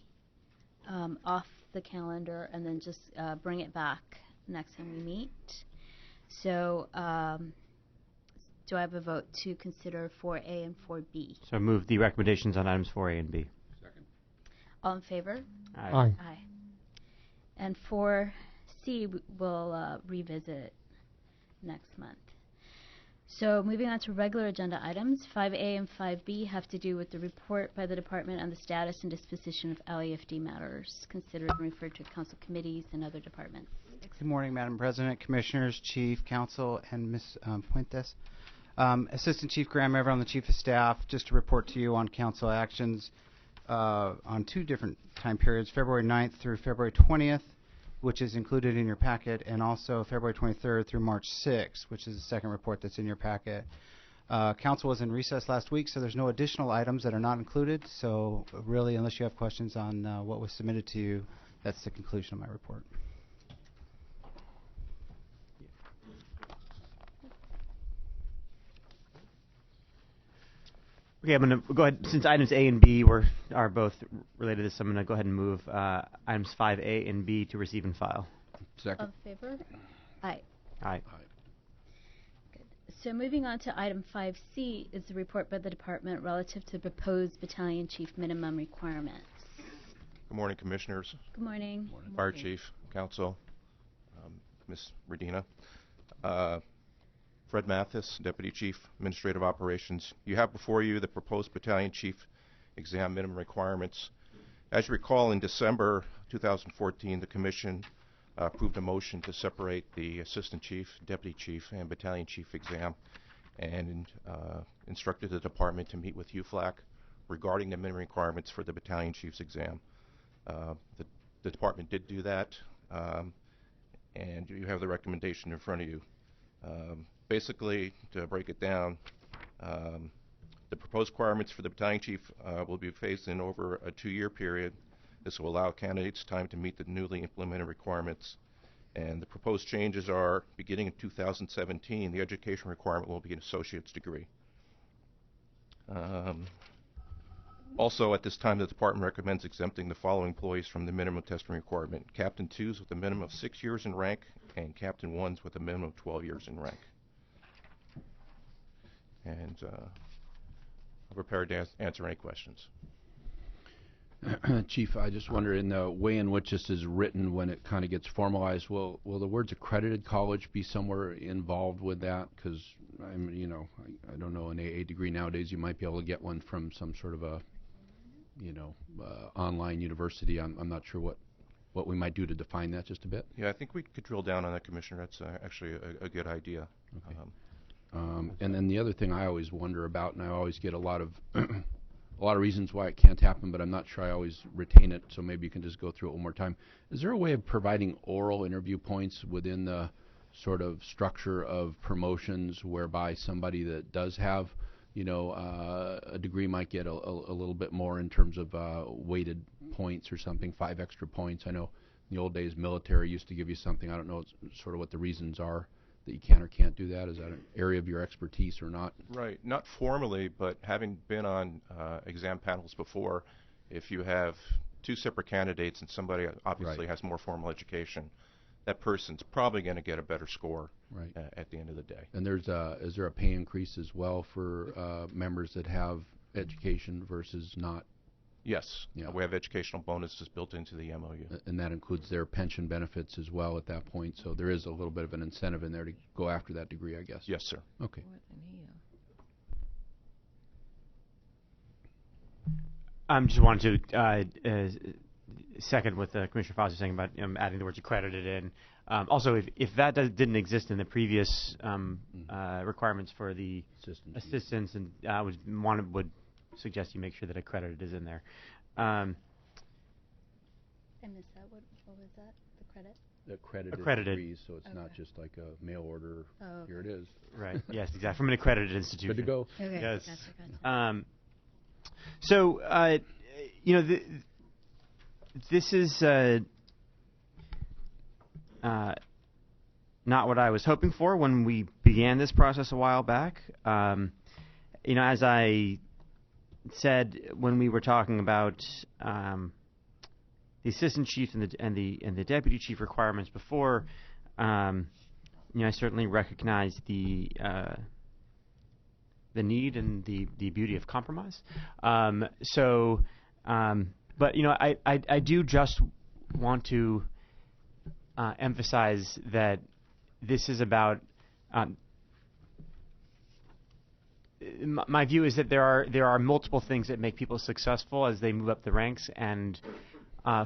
S1: off the calendar and then just bring it back next time we meet. So do I have a vote to consider 4A and 4B?
S3: So I move the recommendations on items 4A and B.
S6: Second.
S1: All in favor?
S4: Aye.
S1: Aye. And 4C we'll revisit next month. So moving on to regular agenda items, 5A and 5B have to do with the report by the department on the status and disposition of LAFD matters considered and referred to council committees and other departments.
S13: Good morning, Madam President, Commissioners, Chief, Council, and Ms. Puentes. Assistant Chief Graham Everett, I'm the Chief of Staff, just to report to you on council actions on 2 different time periods, February 9th through February 20th, which is included in your packet, and also February 23rd through March 6th, which is the second report that's in your packet. Council was in recess last week, so there's no additional items that are not included. So really, unless you have questions on what was submitted to you, that's the conclusion of my report.
S3: Okay, I'm going to go ahead. Since items A and B are both related to this, I'm going to go ahead and move items 5A and B to receive and file.
S8: Second.
S1: All in favor? Aye.
S3: Aye.
S1: Good. So moving on to item 5C is the report by the department relative to proposed battalion chief minimum requirements.
S14: Good morning, Commissioners.
S1: Good morning.
S14: Fire Chief, Council, Ms. Redina. Fred Mathis, Deputy Chief, Administrative Operations. You have before you the proposed Battalion Chief exam minimum requirements. As you recall, in December 2014, the Commission approved a motion to separate the Assistant Chief, Deputy Chief, and Battalion Chief exam, and instructed the Department to meet with UFLAC regarding the minimum requirements for the Battalion Chief's exam. The Department did do that, and you have the recommendation in front of you. Basically, to break it down, the proposed requirements for the Battalion Chief will be phased in over a 2-year period. This will allow candidates time to meet the newly implemented requirements. And the proposed changes are, beginning in 2017, the education requirement will be an associate's degree. Also, at this time, the Department recommends exempting the following employees from the minimum testing requirement: Captain 2s with a minimum of 6 years in rank, and Captain 1s with a minimum of 12 years in rank. And I'm prepared to answer any questions.
S8: Chief, I just wonder, in the way in which this is written, when it kind of gets formalized, will the words accredited college be somewhere involved with that? Because I don't know, an AA degree nowadays, you might be able to get one from some sort of a, online university. I'm not sure what we might do to define that just a bit.
S14: Yeah, I think we could drill down on that, Commissioner. That's actually a good idea.
S8: Okay. And then the other thing I always wonder about, and I always get a lot of reasons why it can't happen, but I'm not sure I always retain it, so maybe you can just go through it one more time. Is there a way of providing oral interview points within the sort of structure of promotions whereby somebody that does have, a degree might get a little bit more in terms of weighted points or something, 5 extra points? I know in the old days military used to give you something. I don't know sort of what the reasons are that you can or can't do that. Is that an area of your expertise or not?
S14: Right. Not formally, but having been on exam panels before, if you have 2 separate candidates and somebody obviously has more formal education, that person's probably going to get a better score at the end of the day.
S8: And is there a pay increase as well for members that have education versus not?
S14: Yes. Yeah. We have educational bonuses built into the MOU.
S8: And that includes their pension benefits as well at that point. So there is a little bit of an incentive in there to go after that degree, I guess.
S14: Yes, sir.
S8: Okay.
S3: Just wanted to second what Commissioner Foster was saying about adding the words accredited in. Also, if that didn't exist in the previous requirements for the assistants, and I would suggest you make sure that accredited is in there.
S1: I missed that. What was that? The credit?
S8: Accredited degrees, so it's not just like a mail order.
S1: Oh, okay.
S8: Here it is.
S3: Right. Yes, exactly. From an accredited institution.
S8: Good to go.
S1: Okay.
S3: Yes.
S1: Gotcha.
S3: So, this is not what I was hoping for when we began this process a while back. As I said when we were talking about the assistant chief and the deputy chief requirements before, I certainly recognize the need and the beauty of compromise. But I do just want to emphasize that this is about. My view is that there are multiple things that make people successful as they move up the ranks, and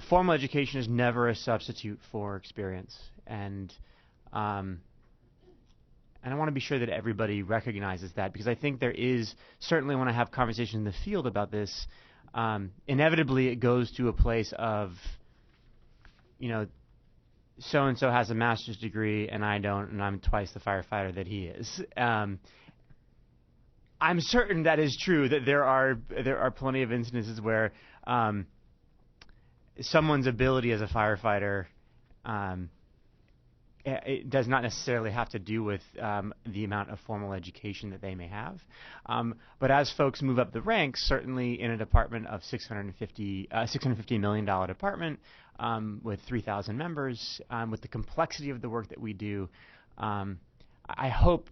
S3: formal education is never a substitute for experience. And I want to be sure that everybody recognizes that, because I think there is, certainly when I have conversations in the field about this, inevitably it goes to a place of, so-and-so has a master's degree and I don't, and I'm twice the firefighter that he is. I'm certain that is true, that there are plenty of instances where someone's ability as a firefighter it does not necessarily have to do with the amount of formal education that they may have. But as folks move up the ranks, certainly in a department of $650 million department with 3,000 members, with the complexity of the work that we do, I hope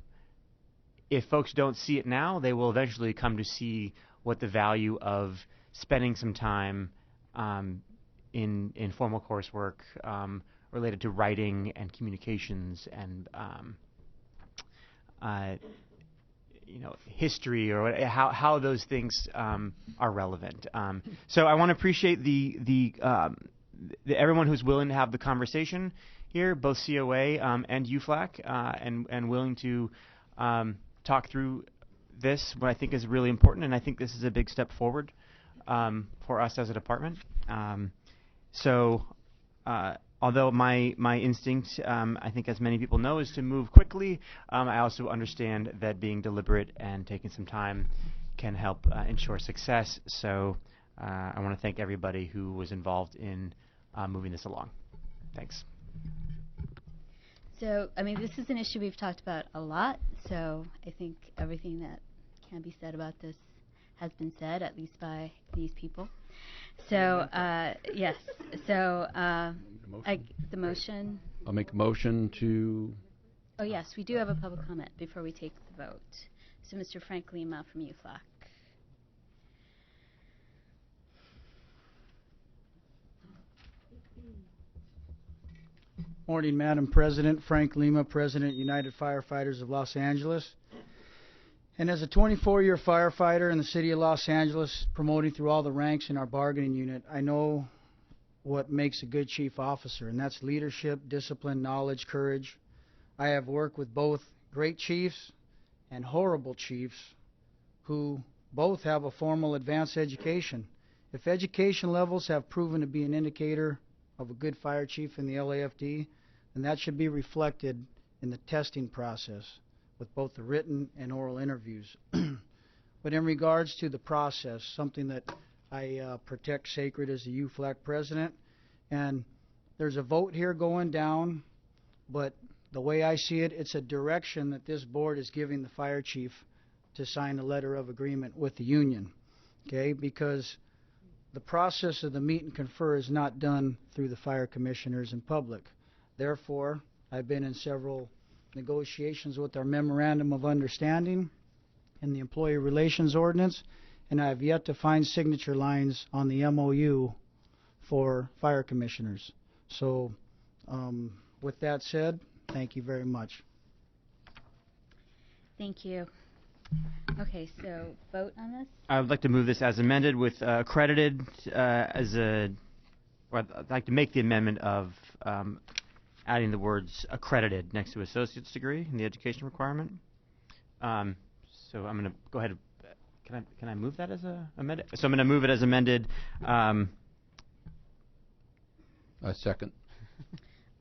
S3: if folks don't see it now, they will eventually come to see what the value of spending some time in formal coursework related to writing and communications and history or how those things are relevant. So I want to appreciate the everyone who's willing to have the conversation here, both COA and UFLAC, and willing to talk through this, what I think is really important, and I think this is a big step forward for us as a department. Although my instinct, I think as many people know, is to move quickly, I also understand that being deliberate and taking some time can help ensure success. So I want to thank everybody who was involved in moving this along. Thanks.
S1: So, I mean, this is an issue we've talked about a lot, so I think everything that can be said about this has been said, at least by these people. So, yes. So, the motion.
S8: I'll make a motion to...
S1: Oh, yes, we do have a public comment before we take the vote. So, Mr. Frank Lima from UFLAC.
S15: Morning, Madam President. Frank Lima, President, United Firefighters of Los Angeles. And as a 24-year firefighter in the city of Los Angeles, promoting through all the ranks in our bargaining unit, I know what makes a good chief officer, and that's leadership, discipline, knowledge, courage. I have worked with both great chiefs and horrible chiefs who both have a formal advanced education. If education levels have proven to be an indicator of a good fire chief in the LAFD, then that should be reflected in the testing process with both the written and oral interviews. But in regards to the process, something that I protect sacred as the UFLAC president, and there's a vote here going down, but the way I see it, it's a direction that this board is giving the fire chief to sign a letter of agreement with the union, okay? Because the process of the meet and confer is not done through the fire commissioners in public. Therefore, I've been in several negotiations with our memorandum of understanding and the employee relations ordinance, and I have yet to find signature lines on the MOU for fire commissioners. So, with that said, thank you very much.
S1: Thank you. Okay, so vote on this?
S3: I would like to move this as amended with accredited or I'd like to make the amendment of adding the words accredited next to associate's degree in the education requirement. So I'm going to go ahead. Can I move that as a amended? So I'm going to move it as amended.
S8: A second.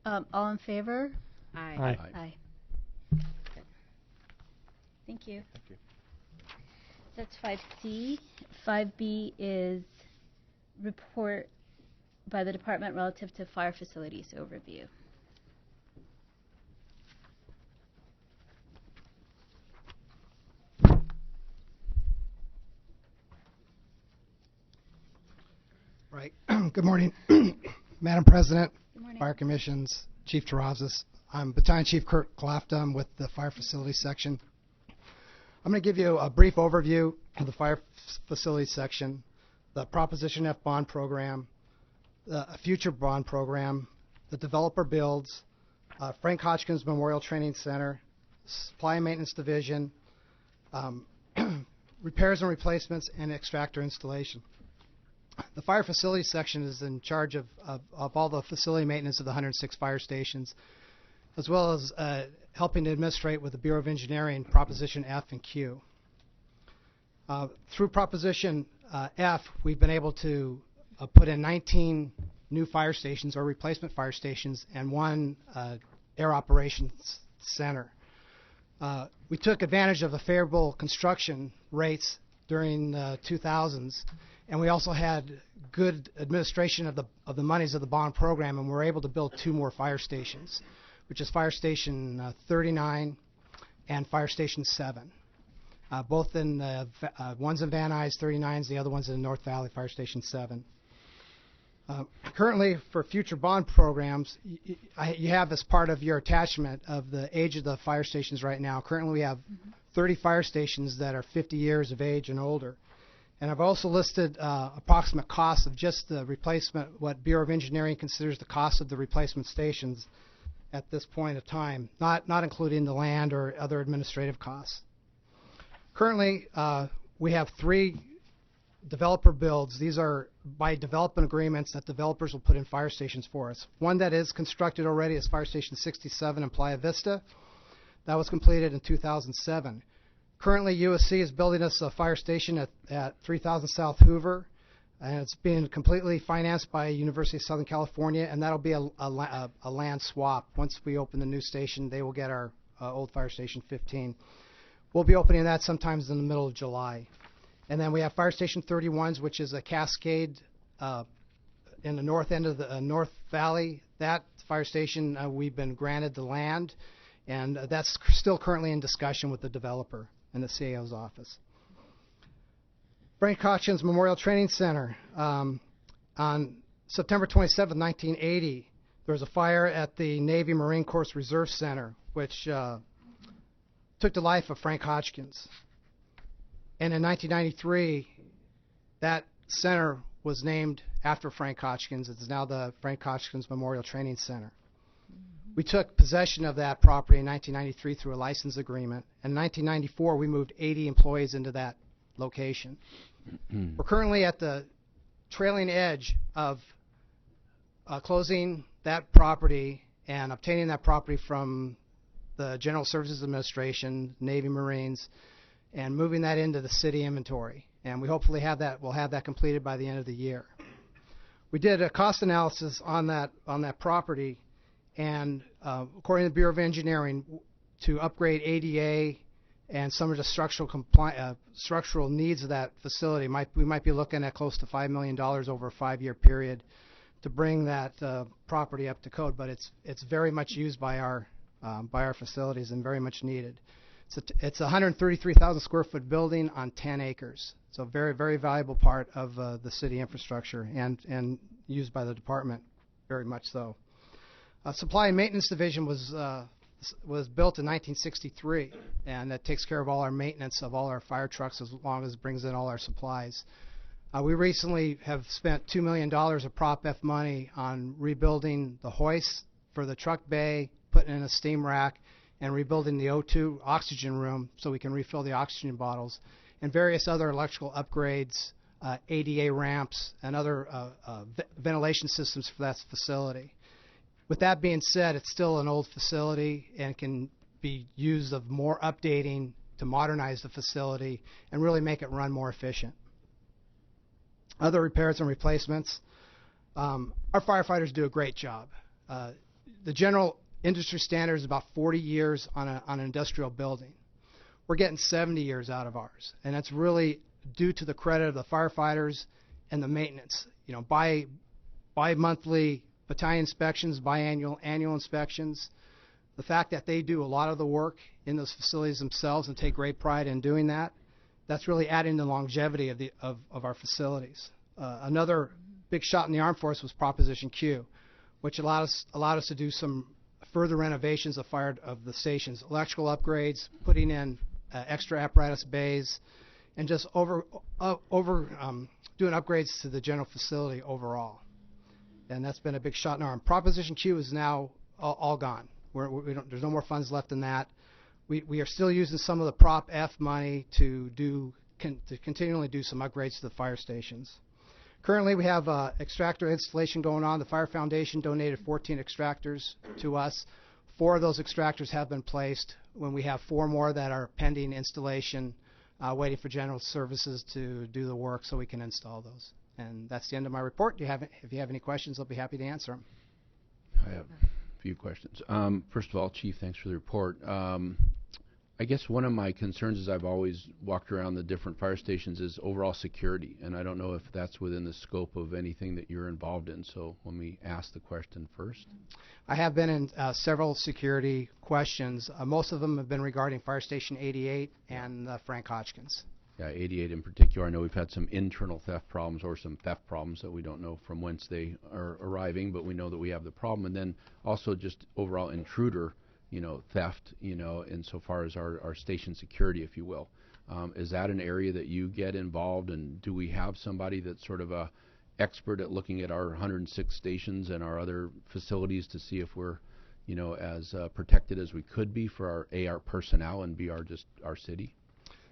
S1: All in favor?
S7: Aye.
S8: Aye.
S1: Aye. Okay. Thank you.
S3: Thank you.
S1: That's 5C. 5B is report by the department relative to fire facilities overview.
S16: Right. Good morning, Madam President, Fire Commissions, Chief Terrazas. I'm Battalion Chief Kurt Clafton with the Fire Facilities Section. I'm going to give you a brief overview of the Fire Facilities Section, the Proposition F bond program, a future bond program, the developer builds, Frank Hotchkiss Memorial Training Center, Supply and Maintenance Division, repairs and replacements, and extractor installation. The Fire Facilities Section is in charge of all the facility maintenance of the 106 fire stations, as well as helping to administrate with the Bureau of Engineering Proposition F and Q. Through Proposition F, we've been able to put in 19 new fire stations or replacement fire stations and one air operations center. We took advantage of the favorable construction rates during the 2000s, and we also had good administration of the monies of the bond program, and we were able to build 2 more fire stations. which is Fire Station 39 and Fire Station 7. Both in one's in Van Nuys, 39's, the other one's in North Valley, Fire Station 7. Currently, for future bond programs, you have as part of your attachment of the age of the fire stations right now. Currently, we have 30 fire stations that are 50 years of age and older. And I've also listed approximate costs of just the replacement, what Bureau of Engineering considers the cost of the replacement stations at this point of time, not including the land or other administrative costs. Currently, we have 3 developer builds. These are by development agreements that developers will put in fire stations for us. One that is constructed already is Fire Station 67 in Playa Vista. That was completed in 2007. Currently, USC is building us a fire station at 3000 South Hoover, and it's being completely financed by University of Southern California, and that'll be a land swap. Once we open the new station, they will get our old Fire Station 15. We'll be opening that sometimes in the middle of July. And then we have Fire Station 31s, which is a cascade in the north end of the North Valley. That fire station, we've been granted the land, and that's still currently in discussion with the developer in the CAO's office. Frank Hotchkiss Memorial Training Center. On September 27, 1980, there was a fire at the Navy Marine Corps Reserve Center, which took the life of Frank Hotchkiss. And in 1993, that center was named after Frank Hotchkiss. It's now the Frank Hotchkiss Memorial Training Center. We took possession of that property in 1993 through a license agreement. In 1994, we moved 80 employees into that location. We're currently at the trailing edge of closing that property and obtaining that property from the General Services Administration, Navy Marines, and moving that into the city inventory. And we hopefully we'll have that completed by the end of the year. We did a cost analysis on that property, and according to the Bureau of Engineering, to upgrade ADA and some of the structural needs of that facility, we might be looking at close to $5 million over a 5-year period to bring that property up to code. But it's very much used by our facilities and very much needed. It's a 133,000 square foot building on 10 acres. So very, very valuable part of the city infrastructure and used by the department, very much so. Supply and Maintenance Division was built in 1963, and that takes care of all our maintenance of all our fire trucks as long as it brings in all our supplies. We recently have spent $2 million of Prop F money on rebuilding the hoist for the truck bay, putting in a steam rack, and rebuilding the O2 oxygen room so we can refill the oxygen bottles, and various other electrical upgrades, ADA ramps, and other ventilation systems for that facility. With that being said, it's still an old facility and can be used of more updating to modernize the facility and really make it run more efficient. Other repairs and replacements. Our firefighters do a great job. The general industry standard is about 40 years on an industrial building. We're getting 70 years out of ours, and that's really due to the credit of the firefighters and the maintenance. You know, bi-monthly battalion inspections, biannual, annual inspections. The fact that they do a lot of the work in those facilities themselves and take great pride in doing that, that's really adding the longevity of our facilities. Another big shot in the arm for us was Proposition Q, which allowed us to do some further renovations of the stations, electrical upgrades, putting in extra apparatus bays, and just doing upgrades to the general facility overall. And that's been a big shot in the arm. Proposition Q is now all gone. There's no more funds left in that. We are still using some of the Prop F money to continually do some upgrades to the fire stations. Currently, we have extractor installation going on. The Fire Foundation donated 14 extractors to us. 4 of those extractors have been placed, when we have 4 more that are pending installation, waiting for General Services to do the work so we can install those. And that's the end of my report. If you have any questions, I'll be happy to answer them.
S8: I have a few questions. First of all, Chief, thanks for the report. I guess one of my concerns as I've always walked around the different fire stations is overall security, and I don't know if that's within the scope of anything that you're involved in. So let me ask the question first.
S16: I have been in several security questions. Most of them have been regarding Fire Station 88 and Frank Hotchkiss.
S8: Yeah, 88 in particular. I know we've had some internal theft problems or some theft problems that we don't know from whence they are arriving, but we know that we have the problem. And then also just overall intruder, theft, insofar as our station security, if you will. Is that an area that you get involved in? Do we have somebody that's sort of a expert at looking at our 106 stations and our other facilities to see if we're, as protected as we could be for our AR personnel and be our city?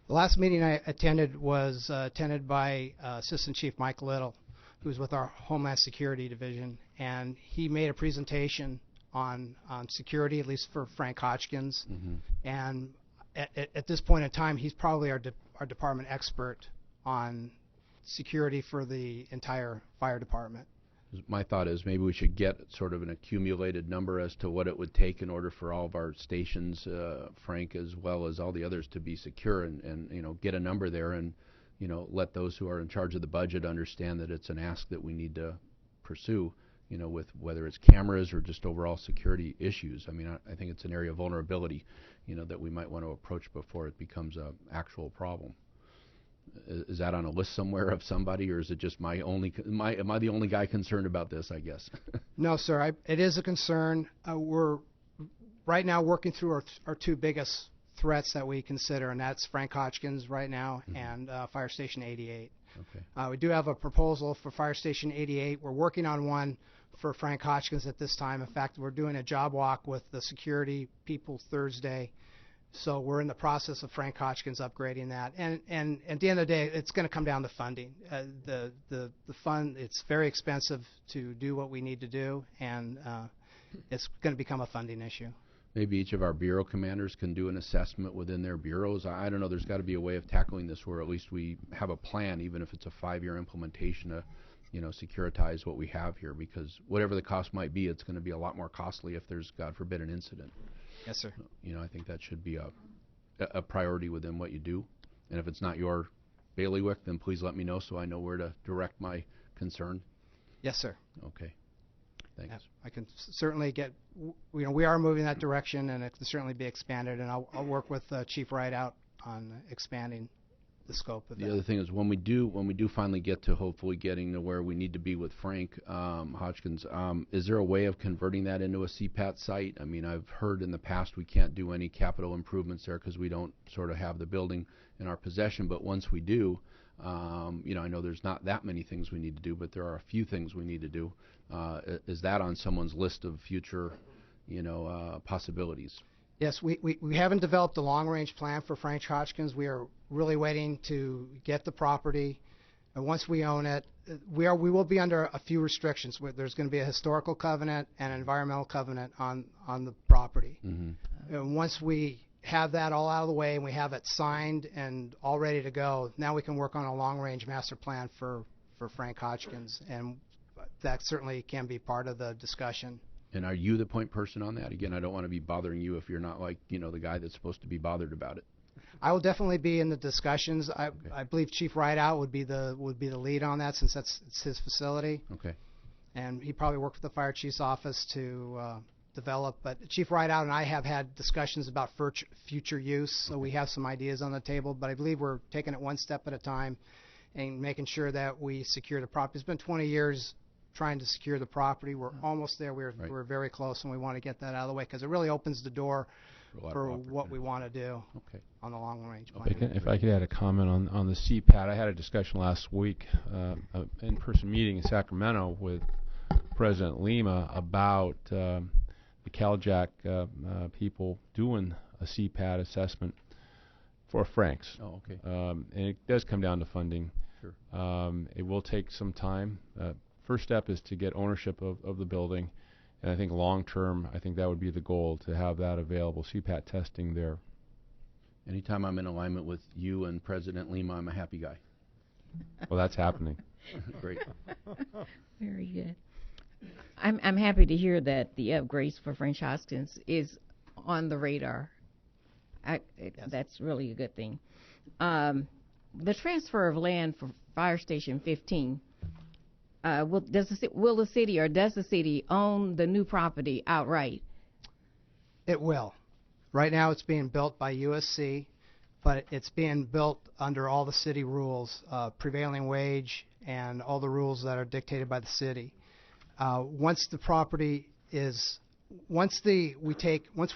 S16: The last meeting I attended was attended by Assistant Chief Mike Little, who's with our Homeland Security Division, and he made a presentation on security, at least for Frank Hotchkiss.
S8: Mm-hmm.
S16: And at this point in time, he's probably our department expert on security for the entire fire department.
S8: My thought is maybe we should get sort of an accumulated number as to what it would take in order for all of our stations, Frank, as well as all the others, to be secure, and get a number there, and let those who are in charge of the budget understand that it's an ask that we need to pursue, with whether it's cameras or just overall security issues. I mean, I think it's an area of vulnerability, that we might want to approach before it becomes an actual problem. Is that on a list somewhere of somebody, or is it just am I the only guy concerned about this, I guess?
S16: No, sir. It is a concern. We're right now working through our two biggest threats that we consider, and that's Frank Hotchkiss right now, mm-hmm. and Fire Station 88.
S8: Okay.
S16: We do have a proposal for Fire Station 88. We're working on one for Frank Hotchkiss at this time. In fact, we're doing a job walk with the security people Thursday. So we're in the process of Frank Hotchkiss upgrading that, and at the end of the day, it's going to come down to funding. The fund, it's very expensive to do what we need to do, and it's going to become a funding issue.
S8: Maybe each of our bureau commanders can do an assessment within their bureaus. I don't know. There's got to be a way of tackling this where at least we have a plan, even if it's a 5-year implementation, to securitize what we have here, because whatever the cost might be, it's going to be a lot more costly if there's, God forbid, an incident.
S16: Yes, sir.
S8: I think that should be a priority within what you do. And if it's not your bailiwick, then please let me know so I know where to direct my concern.
S16: Yes, sir.
S8: Okay. Thanks.
S16: I can certainly get, we are moving that direction, and it can certainly be expanded, and I'll work with Chief Rideout on expanding the scope of that.
S8: The other thing is when we do finally get to hopefully getting to where we need to be with Frank Hotchkiss, is there a way of converting that into a CPAT site? I mean, I've heard in the past we can't do any capital improvements there because we don't sort of have the building in our possession, but once we do, I know there's not that many things we need to do, but there are a few things we need to do. Is that on someone's list of future, possibilities?
S16: Yes, we haven't developed a long-range plan for Frank Hotchkiss. We are really waiting to get the property, and once we own it, we will be under a few restrictions. There's going to be a historical covenant and an environmental covenant on the property.
S8: Mm-hmm.
S16: And once we have that all out of the way and we have it signed and all ready to go, now we can work on a long-range master plan for Frank Hotchkiss, and that certainly can be part of the discussion.
S8: And are you the point person on that? Again, I don't want to be bothering you if you're not the guy that's supposed to be bothered about it.
S16: I will definitely be in the discussions. I believe Chief Rideout would be the lead on that, since it's his facility.
S8: Okay.
S16: And he probably worked with the fire chief's office to develop. But Chief Rideout and I have had discussions about future use, so we have some ideas on the table. But I believe we're taking it one step at a time and making sure that we secure the property. It's been 20 years trying to secure the property. We're almost there. We're very close, and we want to get that out of the way because it really opens the door for what we want to do on the long-range plan.
S6: If I could add a comment on the CPAT, I had a discussion last week, an in-person meeting in Sacramento with President Lima about the CalJack people doing a CPAT assessment for Franks.
S8: Oh, okay.
S6: And it does come down to funding.
S8: Sure.
S6: It will take some time. First step is to get ownership of the building, and I think long term, I think that would be the goal, to have that available, CPAT testing there.
S8: Anytime I'm in alignment with you and President Lima, I'm a happy guy.
S6: Well, that's happening.
S8: Great.
S7: Very good. I'm happy to hear that the upgrades for Frank Hotchkiss is on the radar. That's really a good thing. The transfer of land for Fire Station 15, will the city or does the city own the new property outright?
S16: It will. Right now it's being built by USC, but it's being built under all the city rules, prevailing wage and all the rules that are dictated by the city. Once we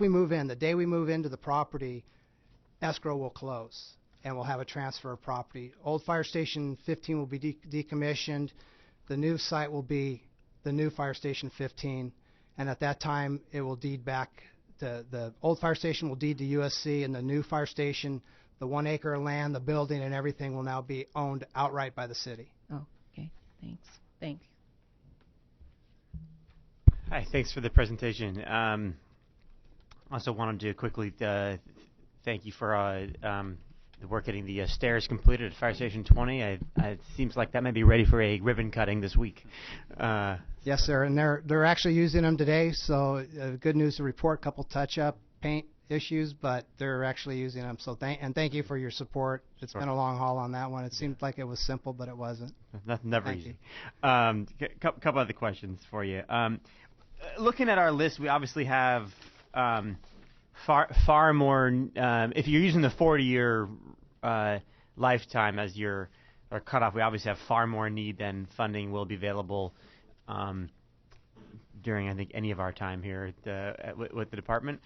S16: move in, the day we move into the property, escrow will close and we'll have a transfer of property. Old Fire Station 15 will be decommissioned. The new site will be the new Fire Station 15, and at that time it will deed back. The old fire station will deed to USC, and the new fire station, the 1 acre of land, the building, and everything will now be owned outright by the city.
S7: Oh, okay. Thanks. Thanks.
S3: Hi, thanks for the presentation. Also wanted to quickly thank you for the work getting the stairs completed at Fire Station 20. It seems like that may be ready for a ribbon cutting this week.
S16: Yes, sir, and they're actually using them today. So good news to report. A couple touch-up paint issues, but they're actually using them. So thank you for your support. It's been a long haul on that one. It seemed like it was simple, but it wasn't.
S3: Never easy. Couple other questions for you. Looking at our list, we obviously have far more. If you're using the 40-year lifetime as your cutoff, we obviously have far more need than funding will be available during, I think, any of our time here with the department.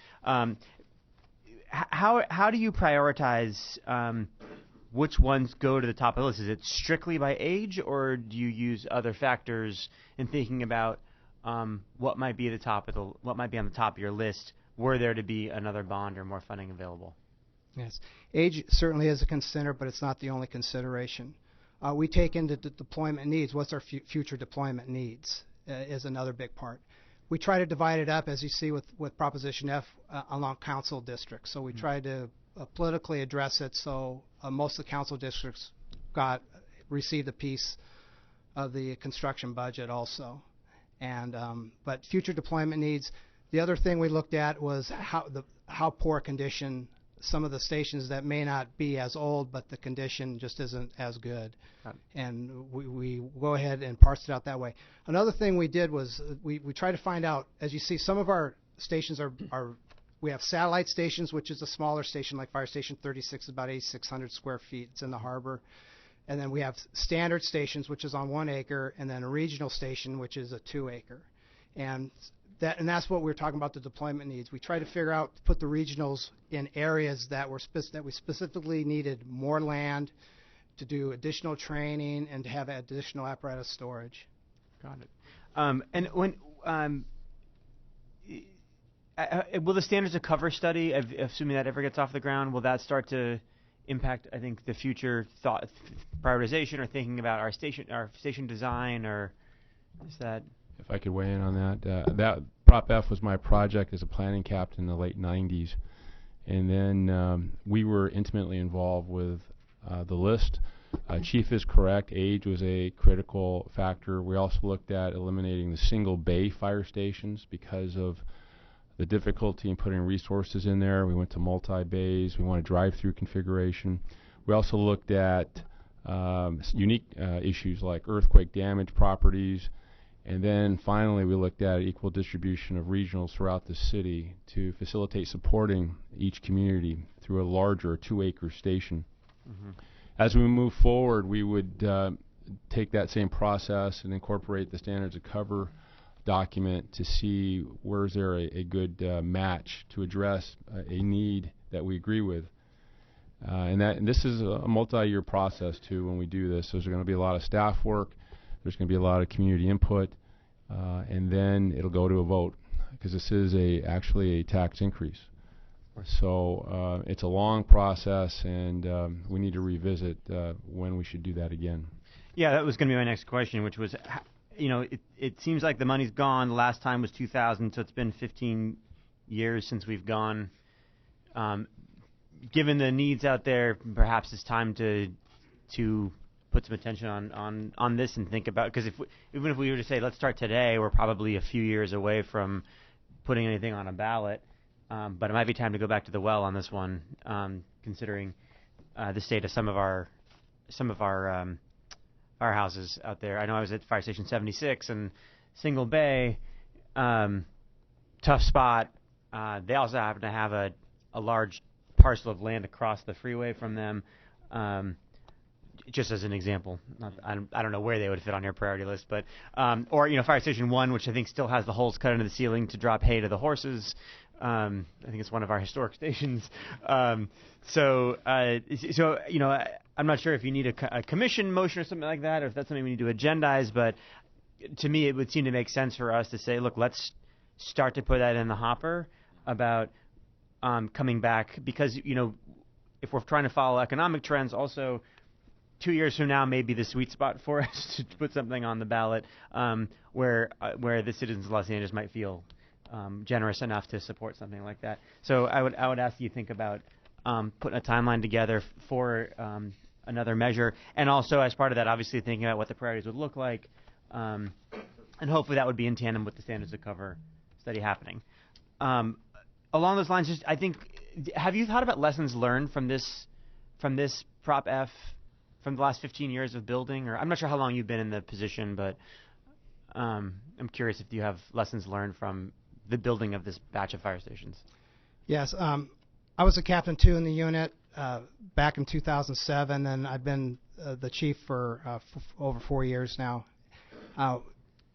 S3: How do you prioritize which ones go to the top of the list? Is it strictly by age, or do you use other factors in thinking about what might be on the top of your list were there to be another bond or more funding available?
S16: Yes, age certainly is a consider, but it's not the only consideration. We take into deployment needs. What's our future deployment needs is another big part. We try to divide it up, as you see with Proposition F, along council districts. So we try to politically address it so most of the council districts received a piece of the construction budget also. And but future deployment needs. The other thing we looked at was how poor condition some of the stations that may not be as old, but the condition just isn't as good. And we go ahead and parse it out that way. Another thing we did was we try to find out, as you see, some of our stations we have satellite stations, which is a smaller station, like Fire Station 36, about 8,600 square feet. It's in the harbor. And then we have standard stations, which is on 1 acre, and then a regional station, which is a 2 acre. And that's what we're talking about, the deployment needs. We try to figure out, put the regionals in areas that we specifically needed more land to do additional training and to have additional apparatus storage.
S3: Got it. And when will the standards of cover study, assuming that ever gets off the ground, will that start to impact, I think, the future prioritization or thinking about our station design, or is that?
S6: If I could weigh in on that, that Prop F was my project as a planning captain in the late 90s, and then we were intimately involved with the list. Chief is correct. Age was a critical factor. We also looked at eliminating the single bay fire stations because of the difficulty in putting resources in there. We went to multi-bays. We want a drive-through configuration. We also looked at unique issues like earthquake damage properties. And then finally, we looked at equal distribution of regionals throughout the city to facilitate supporting each community through a larger 2-acre station. Mm-hmm. As we move forward, we would take that same process and incorporate the standards of cover document to see where is there a good match to address a need that we agree with. And this is a multi-year process, too, when we do this. There's going to be a lot of staff work. There's going to be a lot of community input, and then it'll go to a vote because this is actually a tax increase. So it's a long process, and we need to revisit when we should do that again.
S3: Yeah, that was going to be my next question, which was, it seems like the money's gone. The last time was 2000, so it's been 15 years since we've gone. Given the needs out there, perhaps it's time to put some attention on this and think about, because even if we were to say let's start today, we're probably a few years away from putting anything on a ballot. but it might be time to go back to the well on this one, considering the state of some of our firehouses out there. I know I was at Fire Station 76 and Single Bay, tough spot. They also happen to have a large parcel of land across the freeway from them. Just as an example, I don't know where they would fit on your priority list, but or Fire Station 1, which I think still has the holes cut into the ceiling to drop hay to the horses. I think it's one of our historic stations. So I'm not sure if you need a commission motion or something like that, or if that's something we need to agendize. But to me, it would seem to make sense for us to say, look, let's start to put that in the hopper about coming back, because if we're trying to follow economic trends, also 2 years from now may be the sweet spot for us to put something on the ballot where the citizens of Los Angeles might feel generous enough to support something like that. So I would ask you to think about putting a timeline together for another measure, and also as part of that, obviously thinking about what the priorities would look like, and hopefully that would be in tandem with the standards of cover study happening. Along those lines, I think, have you thought about lessons learned from this Prop F? From the last 15 years of building, or I'm not sure how long you've been in the position, but I'm curious if you have lessons learned from the building of this batch of fire stations.
S16: Yes, I was a captain 2 in the unit back in 2007, and I've been the chief for over 4 years now.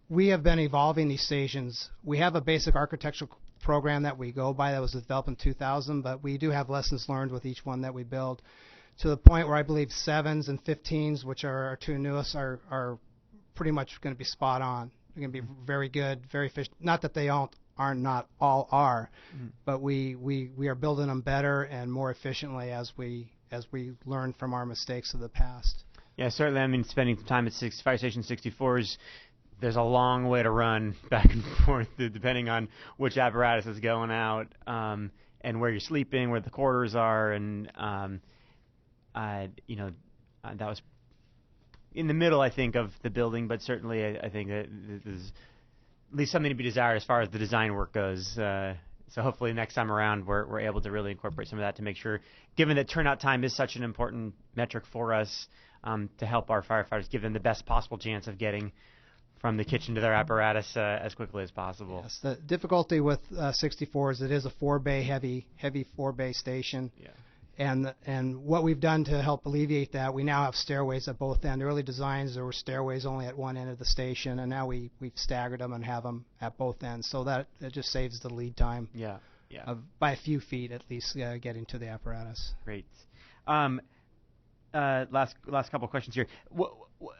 S16: We have been evolving these stations. We have a basic architectural program that we go by that was developed in 2000, but we do have lessons learned with each one that we build, to the point where I believe 7s and 15s, which are our 2 newest, are pretty much going to be spot on. They're going to be very good, very efficient. Not that they not all are, but we are building them better and more efficiently as we learn from our mistakes of the past.
S3: Yeah, certainly. I mean, spending time at Fire Station 64s, there's a long way to run back and forth depending on which apparatus is going out, and where you're sleeping, where the quarters are, and that was in the middle, I think, of the building, but certainly I think that there's at least something to be desired as far as the design work goes. So hopefully next time around we're able to really incorporate some of that to make sure, given that turnout time is such an important metric for us, to help our firefighters, give them the best possible chance of getting from the kitchen to their apparatus as quickly as possible.
S16: Yes, the difficulty with 64 is it is a 4-bay heavy 4-bay station.
S3: Yeah.
S16: And what we've done to help alleviate that, we now have stairways at both ends. Early designs, there were stairways only at one end of the station, and now we've staggered them and have them at both ends, so that it just saves the lead time.
S3: Yeah.
S16: By a few feet at least, getting to the apparatus.
S3: Great. Last couple of questions here.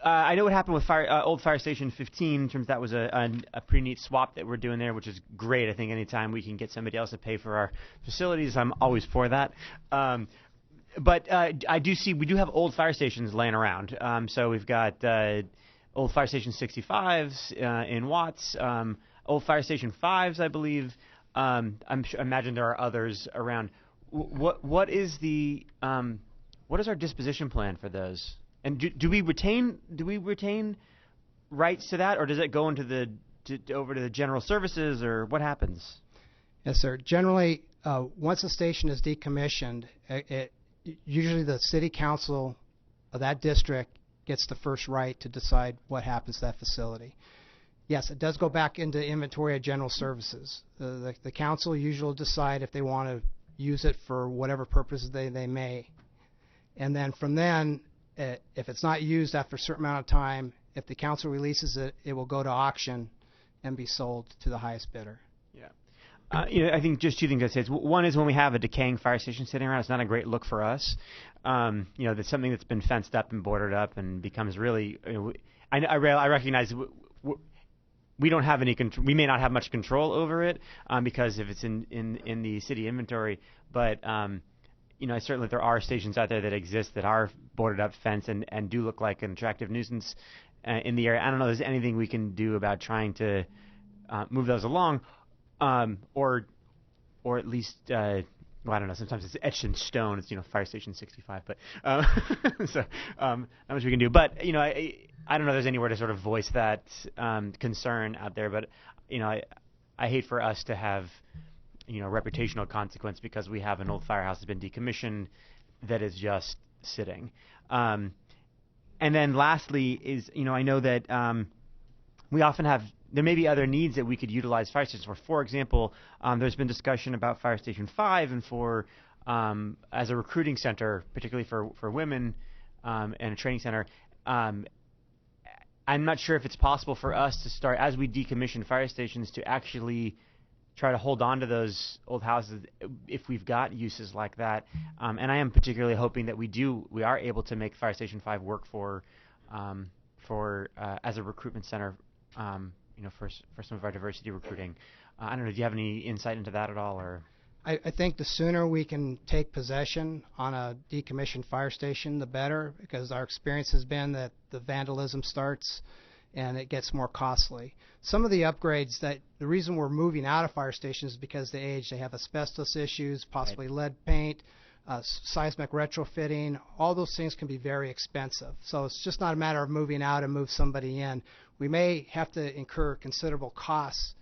S3: I know what happened with old Fire Station 15 in terms of that was a pretty neat swap that we're doing there, which is great. I think anytime we can get somebody else to pay for our facilities, I'm always for that. But I do see we do have old fire stations laying around. So we've got old Fire Station 65s in Watts, old Fire Station 5s, I believe. I imagine there are others around. What is our disposition plan for those? And do we retain rights to that, or does it go into over to the general services, or what happens?
S16: Yes, sir. Generally, once a station is decommissioned, usually the city council of that district gets the first right to decide what happens to that facility. Yes, it does go back into inventory of general services. The council usually decide if they want to use it for whatever purpose they may. And then from then, if it's not used after a certain amount of time, if the council releases it, it will go to auction and be sold to the highest bidder.
S3: Yeah. I think just 2 things I'd say. One is when we have a decaying fire station sitting around, it's not a great look for us. That's something that's been fenced up and boarded up and becomes really. I recognize we don't have any control. We may not have much control over it because if it's in the city inventory, but. Certainly there are stations out there that exist that are boarded up, fenced, and do look like an attractive nuisance in the area. I don't know if there's anything we can do about trying to move those along, or at least, I don't know, sometimes it's etched in stone. It's, Fire Station 65, but so not much we can do. But, I don't know if there's anywhere to sort of voice that concern out there, but, I hate for us to have reputational consequence because we have an old firehouse that's been decommissioned that is just sitting. And then lastly is, I know that we often have, there may be other needs that we could utilize fire stations for. For example, there's been discussion about Fire Station 5 and for as a recruiting center, particularly for women and a training center. I'm not sure if it's possible for us to start, as we decommission fire stations, to actually try to hold on to those old houses if we've got uses like that. And I am particularly hoping that we are able to make Fire Station 5 work for as a recruitment center, for some of our diversity recruiting. I don't know. Do you have any insight into that at all, or?
S16: I think the sooner we can take possession on a decommissioned fire station, the better, because our experience has been that the vandalism starts and it gets more costly. Some of the upgrades the reason we're moving out of fire stations is because they age. They have asbestos issues, possibly lead paint, seismic retrofitting. All those things can be very expensive. So it's just not a matter of moving out and move somebody in. We may have to incur considerable costs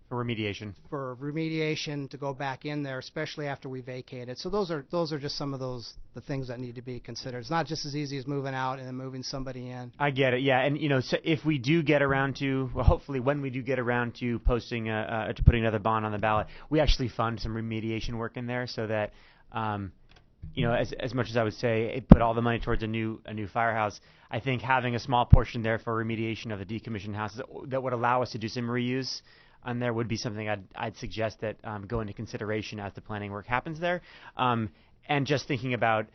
S16: for remediation to go back in there, especially after we vacate it. So those are just some of the things that need to be considered. It's not just as easy as moving out and then moving somebody in.
S3: I get it, yeah. And so if we do get around to, well, hopefully when we do get around to posting to putting another bond on the ballot, we actually fund some remediation work in there so that as much as I would say put all the money towards a new firehouse, I think having a small portion there for remediation of the decommissioned houses that would allow us to do some reuse on there would be something I'd suggest that go into consideration as the planning work happens there. And just thinking about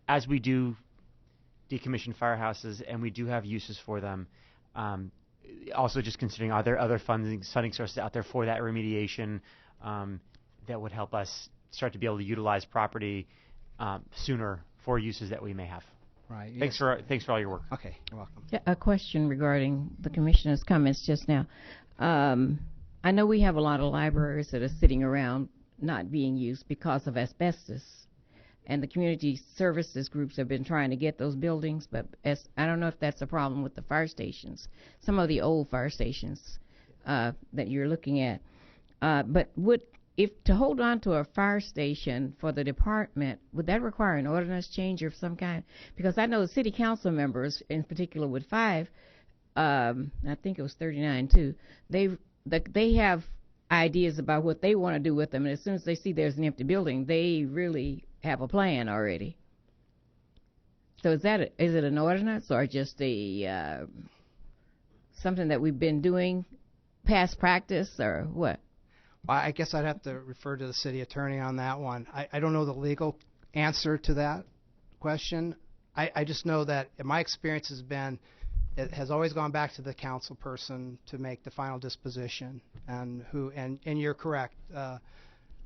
S3: as we do decommission firehouses and we do have uses for them, also just considering are there other funding sources out there for that remediation that would help us start to be able to utilize property sooner for uses that we may have.
S16: Right.
S3: Thanks for all your work.
S16: Okay, you're welcome.
S7: Yeah, a question regarding the commissioner's comments just now. I know we have a lot of libraries that are sitting around not being used because of asbestos, and the community services groups have been trying to get those buildings, but I don't know if that's a problem with the fire stations, some of the old fire stations that you're looking at. But if to hold on to a fire station for the department, would that require an ordinance change of some kind? Because I know the city council members, in particular with 5, I think it was 39 too, they have ideas about what they want to do with them, and as soon as they see there's an empty building, they really have a plan already. So is it an ordinance or just a something that we've been doing, past practice, or what?
S16: I guess I'd have to refer to the city attorney on that one. I don't know the legal answer to that question. I just know that my experience has been it has always gone back to the council person to make the final disposition. And you're correct.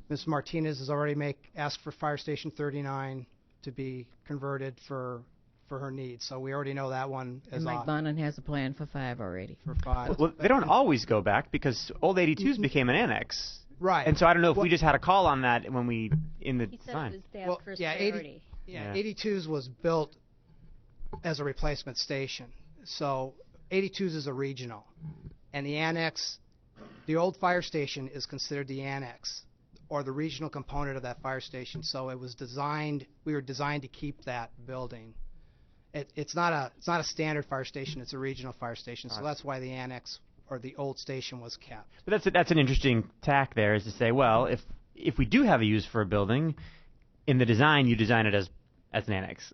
S16: Ms. Martinez has already asked for Fire Station 39 to be converted for her needs. So we already know that one is
S7: and Mike
S16: off.
S7: Bonin has a plan for 5 already.
S16: For 5.
S3: Well, they don't always go back because old 82s became an annex.
S16: Right.
S3: And so I don't know if we just had a call on that when we in the design.
S1: He said it was first priority.
S16: 82s was built as a replacement station. So 82s is a regional, and the annex, the old fire station is considered the annex or the regional component of that fire station. So it was designed. We were designed to keep that building. It's not a standard fire station. It's a regional fire station. So that's why the annex or the old station was kept.
S3: But that's an interesting tack there, is to say, well, if we do have a use for a building, in the design you design it as an annex,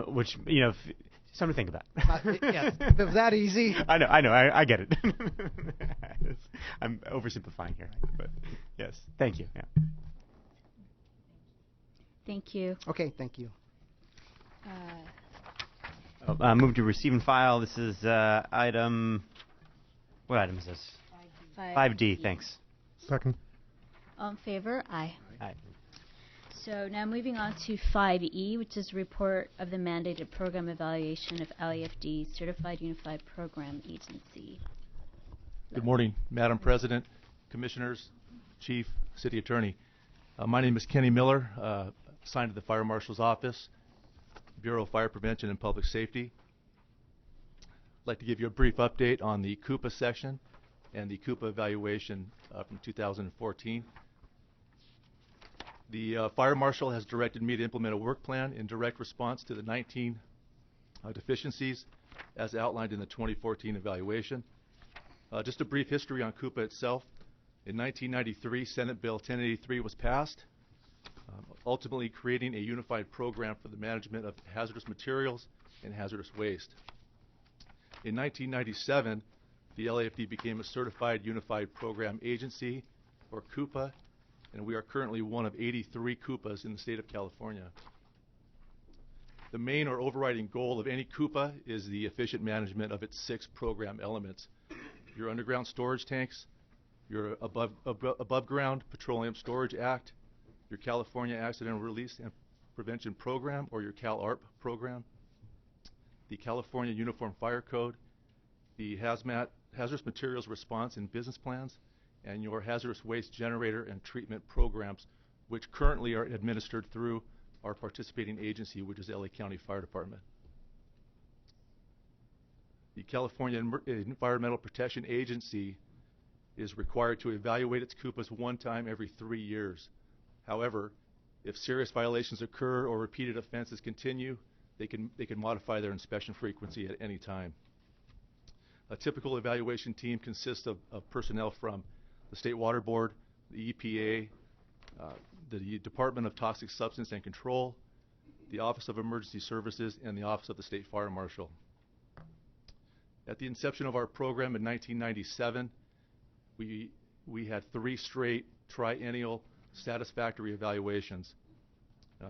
S3: which something to think about.
S16: Yeah, if it was that easy.
S3: I know, I get it. I'm oversimplifying here, but yes, thank you. Yeah.
S1: Thank you.
S16: Okay, thank you.
S3: Move to receive and file. This is item. What item is this? 5D. Thanks.
S4: Second.
S1: All in favor? Aye.
S3: Aye.
S1: So now moving on to 5E, which is report of the mandated program evaluation of LAFD, Certified Unified Program Agency.
S17: Good morning, Madam President, Commissioners, Chief, City Attorney. My name is Kenny Miller, assigned to the Fire Marshal's Office, Bureau of Fire Prevention and Public Safety. I'd like to give you a brief update on the Coupa section and the Coupa evaluation from 2014. The Fire Marshal has directed me to implement a work plan in direct response to the 19 deficiencies as outlined in the 2014 evaluation. Just a brief history on Coupa itself. In 1993, Senate Bill 1083 was passed, ultimately creating a unified program for the management of hazardous materials and hazardous waste. In 1997, the LAFD became a certified unified program agency, or Coupa, and we are currently one of 83 Coupas in the state of California. The main or overriding goal of any Coupa is the efficient management of its 6 program elements: your underground storage tanks, your above ground petroleum storage act, your California Accidental Release and Prevention Program, or your CalARP program, the California Uniform Fire Code, the Hazardous Materials Response and Business Plans, and your hazardous waste generator and treatment programs, which currently are administered through our participating agency, which is LA County Fire Department. The California Environmental Protection Agency is required to evaluate its Coupas one time every 3 years. However, if serious violations occur or repeated offenses continue, they can modify their inspection frequency at any time. A typical evaluation team consists of personnel from the State Water Board, the EPA, the Department of Toxic Substance and Control, the Office of Emergency Services, and the Office of the State Fire Marshal. At the inception of our program in 1997, we had 3 straight triennial satisfactory evaluations.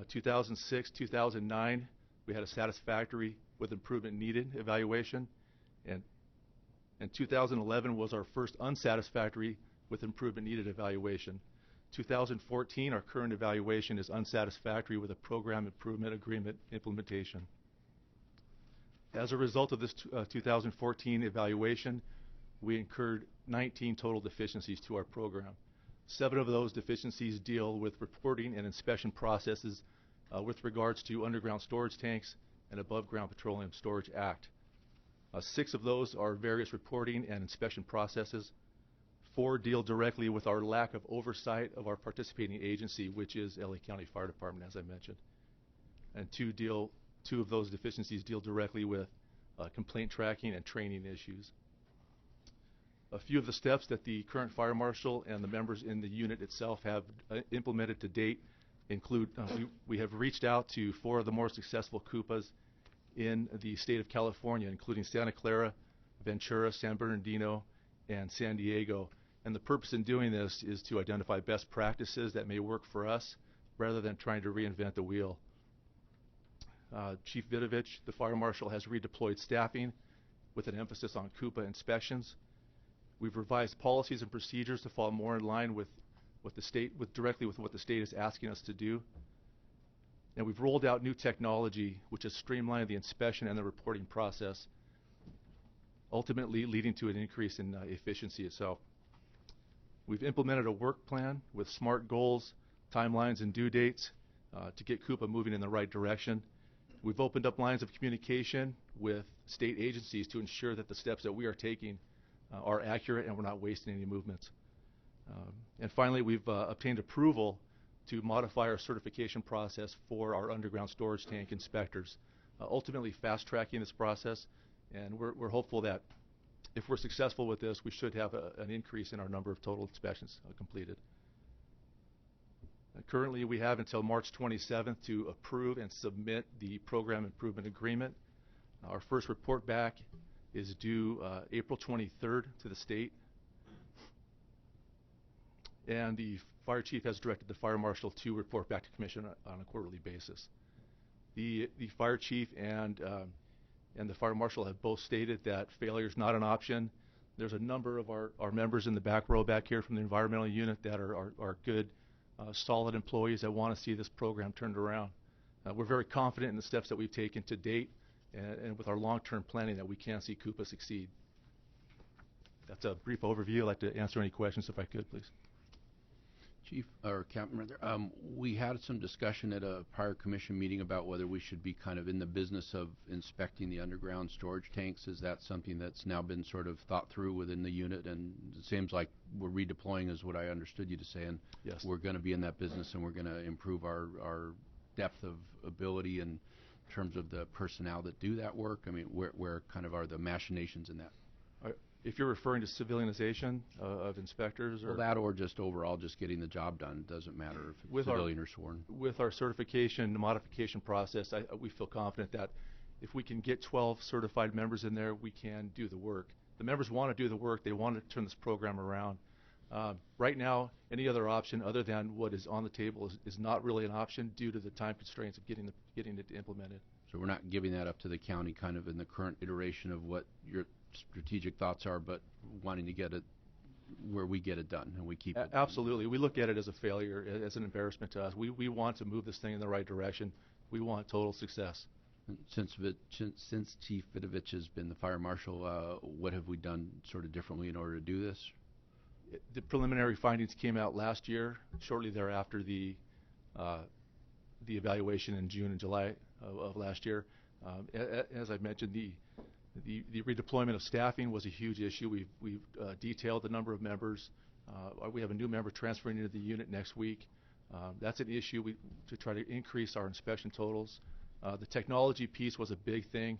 S17: 2006, 2009, we had a satisfactory with improvement needed evaluation, and 2011 was our first unsatisfactory with improvement needed evaluation. 2014, our current evaluation is unsatisfactory with a program improvement agreement implementation. As a result of this 2014 evaluation, we incurred 19 total deficiencies to our program. 7 of those deficiencies deal with reporting and inspection processes with regards to underground storage tanks and above ground petroleum storage act. 6 of those are various reporting and inspection processes. 4 deal directly with our lack of oversight of our participating agency, which is LA County Fire Department, as I mentioned. And 2 of those deficiencies deal directly with complaint tracking and training issues. A few of the steps that the current fire marshal and the members in the unit itself have implemented to date include we have reached out to 4 of the more successful Coupas in the state of California, including Santa Clara, Ventura, San Bernardino, and San Diego. And the purpose in doing this is to identify best practices that may work for us rather than trying to reinvent the wheel. Chief Vidovich, the fire marshal, has redeployed staffing with an emphasis on Coupa inspections. We've revised policies and procedures to fall more in line with the state, directly with what the state is asking us to do. And we've rolled out new technology which has streamlined the inspection and the reporting process, ultimately leading to an increase in efficiency itself. We've implemented a work plan with SMART goals, timelines, and due dates to get Coupa moving in the right direction. We've opened up lines of communication with state agencies to ensure that the steps that we are taking are accurate and we're not wasting any movements. And finally, we've obtained approval to modify our certification process for our underground storage tank inspectors, ultimately fast-tracking this process, and we're hopeful that if we're successful with this, we should have an increase in our number of total inspections completed. Currently, we have until March 27th to approve and submit the program improvement agreement. Our first report back is due April 23rd to the state. And the fire chief has directed the fire marshal to report back to commission on a quarterly basis. The fire chief and the fire marshal have both stated that failure is not an option. There's a number of our members in the back row back here from the environmental unit that are good, solid employees that want to see this program turned around. We're very confident in the steps that we've taken to date and with our long-term planning that we can see Coupa succeed. That's a brief overview. I'd like to answer any questions if I could, please.
S8: Chief, or Captain, rather, we had some discussion at a prior commission meeting about whether we should be kind of in the business of inspecting the underground storage tanks. Is that something that's now been sort of thought through within the unit? And it seems like we're redeploying, is what I understood you to say, and
S17: yes,
S8: we're going to be in that business, and we're going to improve our depth of ability in terms of the personnel that do that work. I mean, where kind of are the machinations in that?
S17: If you're referring to civilianization of inspectors, or
S8: well, that, or just overall just getting the job done, it doesn't matter if it's
S17: with
S8: civilian or sworn.
S17: With our certification modification process, we feel confident that if we can get 12 certified members in there, we can do the work. The members want to do the work. They want to turn this program around. Right now, any other option other than what is on the table is not really an option due to the time constraints of getting it implemented.
S8: So we're not giving that up to the county kind of in the current iteration of what your strategic thoughts are, but wanting to get it where we get it done and we keep it.
S17: Absolutely. We look at it as a failure, as an embarrassment to us. We want to move this thing in the right direction. We want total success.
S8: Since Chief Vidovich has been the fire marshal, what have we done sort of differently in order to do this?
S17: The preliminary findings came out last year, shortly thereafter the evaluation in June and July of last year. As I mentioned, the redeployment of staffing was a huge issue. We've detailed the number of members. We have a new member transferring into the unit next week. That's an issue to try to increase our inspection totals. The technology piece was a big thing.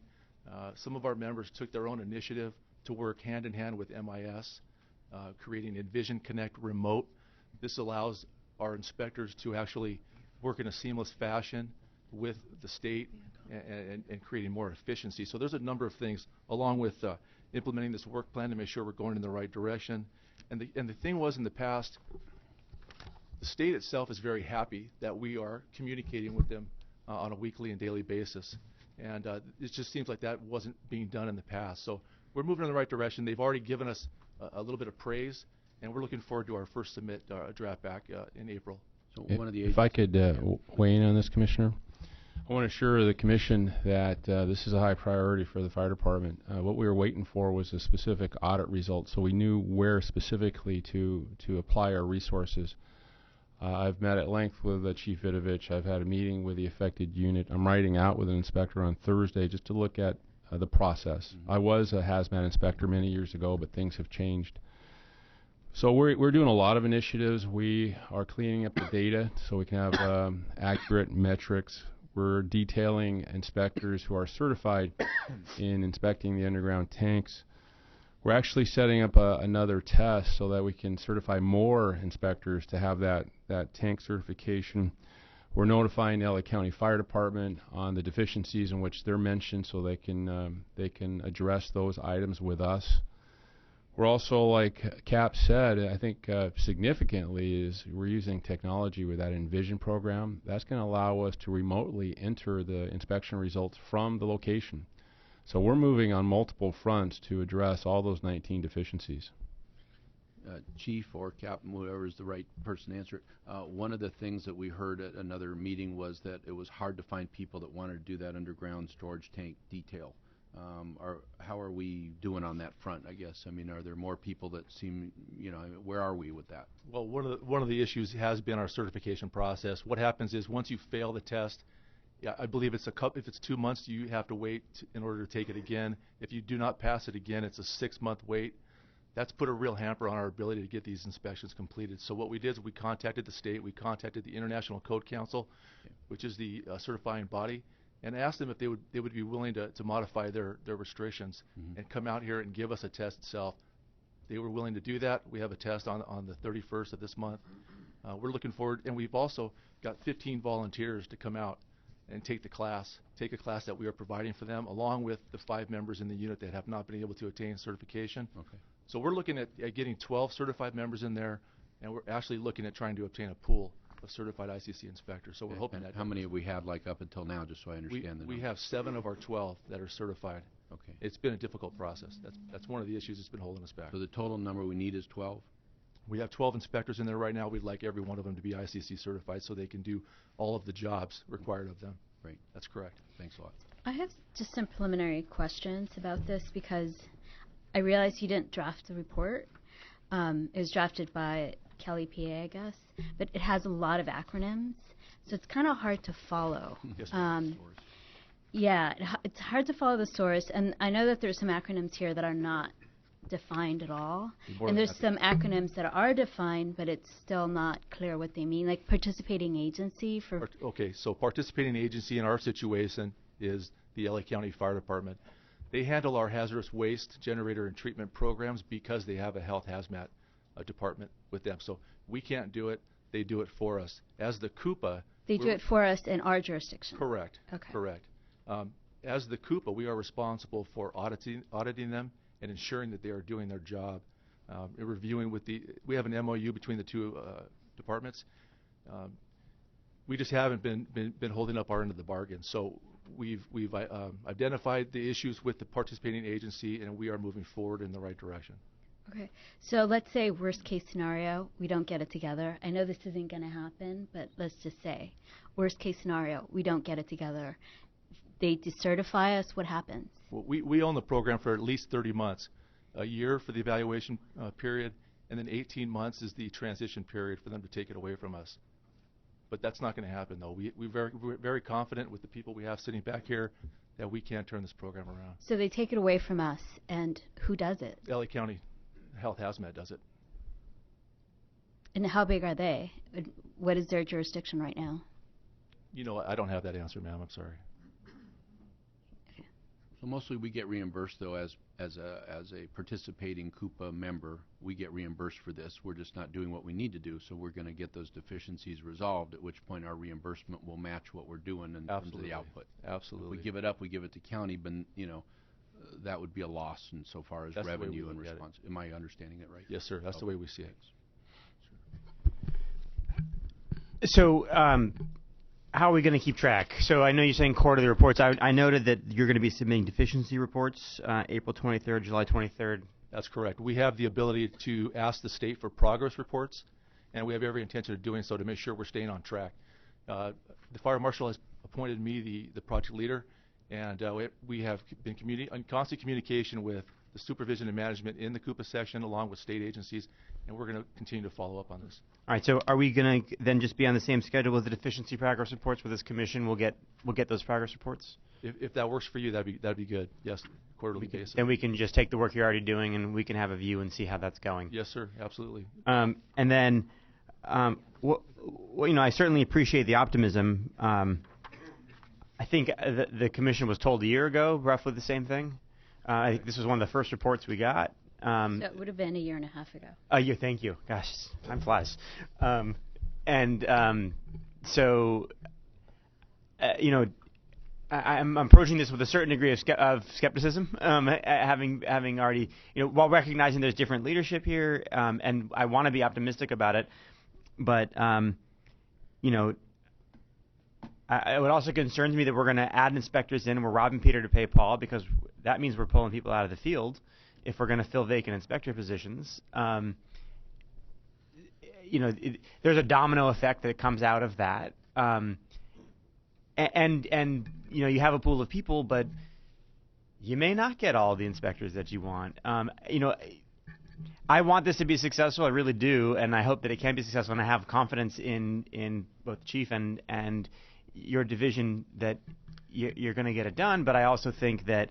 S17: Some of our members took their own initiative to work hand in hand with MIS, creating Envision Connect Remote. This allows our inspectors to actually work in a seamless fashion with the state and creating more efficiency. So there's a number of things, along with implementing this work plan to make sure we're going in the right direction. And the thing was, in the past, the state itself is very happy that we are communicating with them on a weekly and daily basis. And it just seems like that wasn't being done in the past. So we're moving in the right direction. They've already given us a little bit of praise, and we're looking forward to our first submit draft back in April.
S8: So one of the
S6: if I could weigh in on this, Commissioner. I want to assure the Commission that this is a high priority for the Fire Department. What we were waiting for was a specific audit result, so we knew where specifically to apply our resources. I've met at length with Chief Vidovich. I've had a meeting with the affected unit. I'm riding out with an inspector on Thursday just to look at the process. Mm-hmm. I was a hazmat inspector many years ago, but things have changed. So we're doing a lot of initiatives. We are cleaning up the data so we can have accurate metrics. We're detailing inspectors who are certified in inspecting the underground tanks. We're actually setting up another test so that we can certify more inspectors to have that tank certification. We're notifying the LA County Fire Department on the deficiencies in which they're mentioned so they can address those items with us. We're also, like Cap said, I think significantly is we're using technology with that Envision program. That's going to allow us to remotely enter the inspection results from the location. So we're moving on multiple fronts to address all those 19 deficiencies.
S8: Chief or Captain, whoever is the right person to answer it, one of the things that we heard at another meeting was that it was hard to find people that wanted to do that underground storage tank detail. How are we doing on that front, I guess? I mean, are there more people that seem, where are we with that?
S17: Well, one of the issues has been our certification process. What happens is once you fail the test, I believe if it's 2 months, you have to wait in order to take it again. If you do not pass it again, it's a 6-month wait. That's put a real hamper on our ability to get these inspections completed. So what we did is we contacted the state, we contacted the International Code Council, which is the certifying body, and asked them if they would be willing to modify their restrictions and come out here and give us a test itself. They were willing to do that. We have a test on the 31st of this month. We're looking forward, and we've also got 15 volunteers to come out and take a class that we are providing for them, along with the 5 members in the unit that have not been able to attain certification.
S8: Okay.
S17: So we're looking at getting 12 certified members in there, and we're actually looking at trying to obtain a pool of certified ICC inspectors. So we're hoping that.
S8: How many have we had up until now, just so I understand?
S17: We have 7 of our 12 that are certified.
S8: Okay.
S17: It's been a difficult process. That's one of the issues that's been holding us back.
S8: So the total number we need is 12?
S17: We have 12 inspectors in there right now. We'd like every one of them to be ICC certified so they can do all of the jobs required of them.
S8: Right.
S17: That's correct.
S8: Thanks a lot.
S1: I have just some preliminary questions about this because I realized you didn't draft the report. It was drafted by Kelly PA, I guess, but it has a lot of acronyms, so it's kind of hard to follow.
S17: Yes,
S1: Yeah, it's hard to follow the source, and I know that there's some acronyms here that are not defined at all, and there's some acronyms that are defined, but it's still not clear what they mean, like participating agency for...
S17: Okay, so participating agency in our situation is the LA County Fire Department. They handle our hazardous waste generator and treatment programs because they have a health hazmat department with them. So we can't do it, they do it for us. As the CUPA...
S1: They do it for us in our jurisdiction.
S17: Correct.
S1: Okay.
S17: Correct. As the CUPA, we are responsible for auditing them and ensuring that they are doing their job. Reviewing with we have an MOU between the two departments. We just haven't been holding up our end of the bargain. So we've identified the issues with the participating agency, and we are moving forward in the right direction.
S1: Okay, so let's say worst case scenario, we don't get it together. I know this isn't going to happen, but let's just say worst case scenario, we don't get it together. They decertify us, what happens?
S17: Well, we own the program for at least 30 months, a year for the evaluation period, and then 18 months is the transition period for them to take it away from us. But that's not going to happen, though. We're very confident with the people we have sitting back here that we can turn this program around.
S1: So they take it away from us, and who does it?
S17: LA County Health Hazmat does it.
S1: And how big are they? What is their jurisdiction right now?
S17: You know, I don't have that answer, ma'am. I'm sorry.
S8: So mostly we get reimbursed, though, as a participating CUPA member, we get reimbursed for this. We're just not doing what we need to do, so we're going to get those deficiencies resolved, at which point our reimbursement will match what we're doing in terms of the output.
S17: Absolutely.
S8: If we give it up, we give it to county, but, you know, that would be a loss insofar as
S17: That's
S8: revenue and response. Am I understanding it right?
S17: Yes, sir. That's the way we see it.
S3: So, how are we going to keep track? So I know you're saying quarterly reports. I noted that you're going to be submitting deficiency reports April 23rd, July 23rd.
S17: That's correct. We have the ability to ask the state for progress reports, and we have every intention of doing so to make sure we're staying on track. The fire marshal has appointed me the project leader, and we have been in constant communication with the supervision and management in the CUPA section along with state agencies, and we're going to continue to follow up on this.
S3: All right. So are we going to then just be on the same schedule with the deficiency progress reports with this commission? We'll get those progress reports.
S17: If that works for you, that'd be good. Yes, quarterly basis.
S3: Then we can just take the work you're already doing, and we can have a view and see how that's going.
S17: Yes, sir. Absolutely.
S3: And then, you know, I certainly appreciate the optimism. I think the commission was told a year ago roughly the same thing. I think this was one of the first reports we got.
S1: So it would have been a year and a half ago.
S3: Thank you. Gosh, time flies. So, you know, I'm approaching this with a certain degree of skepticism, having already, you know, while recognizing there's different leadership here, and I want to be optimistic about it, but, you know, it also concerns me that we're going to add inspectors in and we're robbing Peter to pay Paul, because that means we're pulling people out of the field if we're going to fill vacant inspector positions. You know, there's a domino effect that comes out of that. And you know, you have a pool of people, but you may not get all the inspectors that you want. You know, I want this to be successful. I really do, and I hope that it can be successful. And I have confidence in both Chief and your division that you're going to get it done. But I also think that,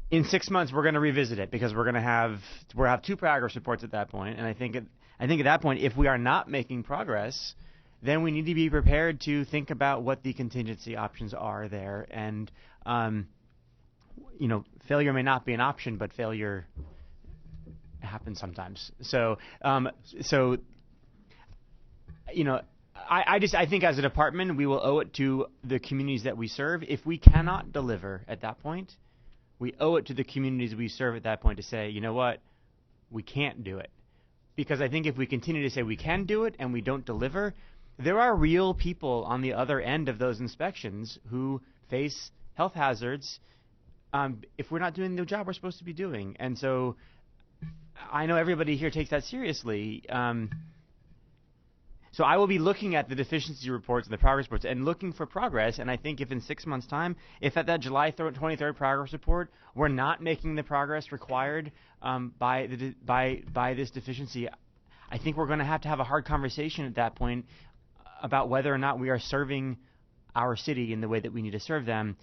S3: in 6 months we're going to revisit it, because we'll have two progress reports at that point. And I think at that point, if we are not making progress, then we need to be prepared to think about what the contingency options are there. And you know, failure may not be an option, but failure happens sometimes. So you know, I think as a department we will owe it to the communities that we serve. If we cannot deliver at that point, we owe it to the communities we serve at that point to say, you know what, we can't do it. Because I think if we continue to say we can do it and we don't deliver, there are real people on the other end of those inspections who face health hazards if we're not doing the job we're supposed to be doing. And so I know everybody here takes that seriously. So I will be looking at the deficiency reports and the progress reports and looking for progress. And I think if in 6 months' time, if at that July 23rd progress report we're not making the progress required by this deficiency, I think we're going to have a hard conversation at that point about whether or not we are serving our city in the way that we need to serve them,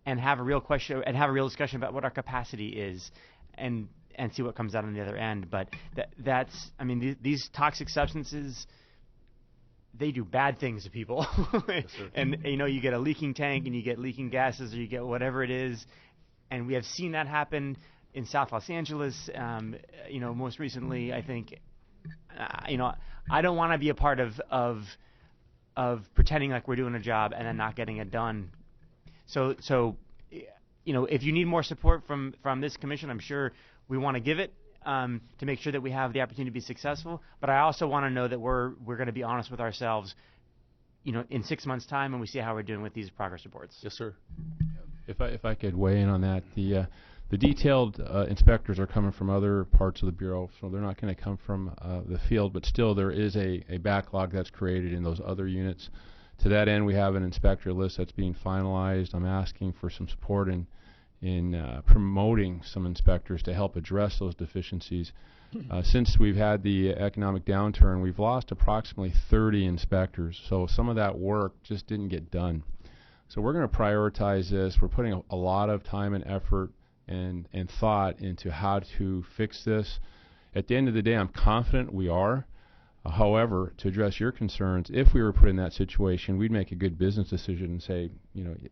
S3: and have a real question and have a real discussion about what our capacity is, and see what comes out on the other end. But that's, I mean, these toxic substances, they do bad things to people. Yes, and you get a leaking tank, and you get leaking gases, or you get whatever it is, and we have seen that happen in South Los Angeles. Most recently, I think. I don't want to be a part of pretending like we're doing a job and then not getting it done. So if you need more support from this commission, I'm sure we want to give it to make sure that we have the opportunity to be successful. But I also want to know that we're going to be honest with ourselves, in 6 months' time, and we see how we're doing with these progress reports.
S17: Yes, sir.
S6: If I could weigh in on that, the detailed inspectors are coming from other parts of the Bureau, so they're not going to come from the field, but still there is a backlog that's created in those other units. To that end, we have an inspector list that's being finalized. I'm asking for some support in promoting some inspectors to help address those deficiencies. Since we've had the economic downturn, we've lost approximately 30 inspectors, so some of that work just didn't get done. So we're going to prioritize this. We're putting a lot of time and effort and thought into how to fix this. At the end of the day, I'm confident we are. However, to address your concerns, if we were put in that situation, we'd make a good business decision and say,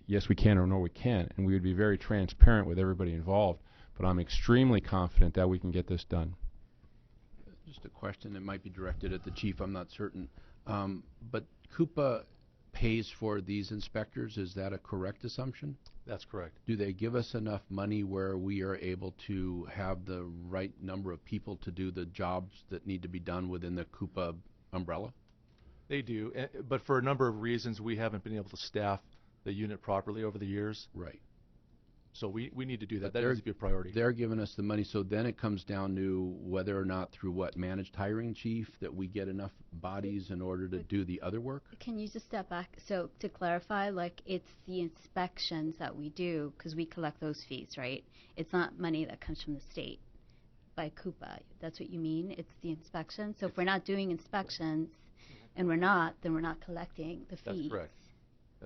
S6: yes, we can, or no, we can't, and we would be very transparent with everybody involved. But I'm extremely confident that we can get this done.
S8: Just a question that might be directed at the chief. I'm not certain, but Coupa pays for these inspectors. Is that a correct assumption?
S17: That's correct.
S8: Do they give us enough money where we are able to have the right number of people to do the jobs that need to be done within the Coupa umbrella?
S17: They do, but for a number of reasons, we haven't been able to staff the unit properly over the years.
S8: Right.
S17: So we need to do that. That needs to be a priority.
S8: They're giving us the money, so then it comes down to whether or not through managed hiring, chief, that we get enough bodies in order to do the other work?
S1: Can you just step back? So to clarify, it's the inspections that we do, because we collect those fees, right? It's not money that comes from the state by Coupa. That's what you mean? It's the inspection? So if we're not doing inspections, and we're not, then we're not collecting the fees.
S17: That's correct.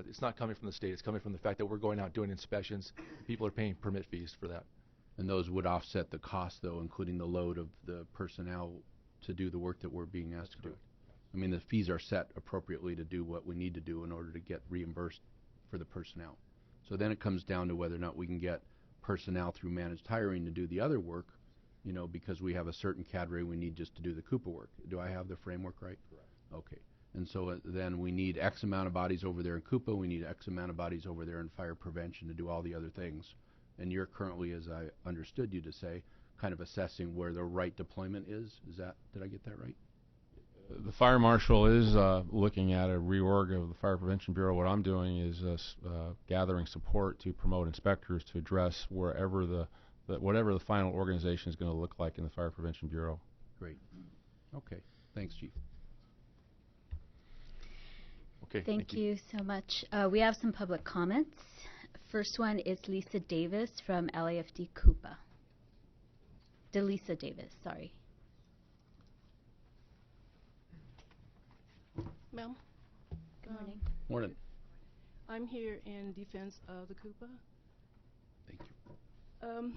S17: It's not coming from the state. It's coming from the fact that we're going out doing inspections. People are paying permit fees for that.
S8: And those would offset the cost, though, including the load of the personnel to do the work that we're being asked to do. I mean, the fees are set appropriately to do what we need to do in order to get reimbursed for the personnel. So then it comes down to whether or not we can get personnel through managed hiring to do the other work, because we have a certain cadre we need just to do the Coupa work. Do I have the framework right? Correct. Okay. And so then we need X amount of bodies over there in Coupa, we need X amount of bodies over there in fire prevention to do all the other things. And you're currently, as I understood you to say, kind of assessing where the right deployment is. Did I get that right?
S6: The fire marshal is looking at a reorg of the Fire Prevention Bureau. What I'm doing is gathering support to promote inspectors to address whatever the final organization is going to look like in the Fire Prevention Bureau.
S8: Great. Okay. Thanks, Chief.
S17: Okay,
S1: thank you so much. We have some public comments. First one is Lisa Davis from LAFD Coupa. Delisa Davis, sorry.
S18: Ma'am.
S1: Good morning.
S8: Morning.
S18: I'm here in defense of the Coupa.
S8: Thank you.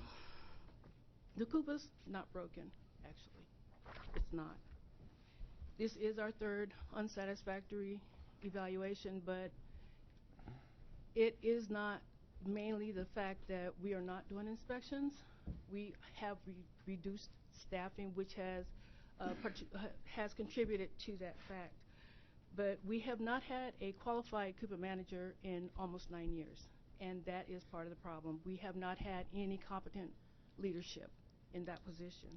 S18: The Coupa's not broken, actually. It's not. This is our third unsatisfactory evaluation, but it is not mainly the fact that we are not doing inspections. We have reduced staffing, which has contributed to that fact. But we have not had a qualified Coupa manager in almost 9 years, and that is part of the problem. We have not had any competent leadership in that position.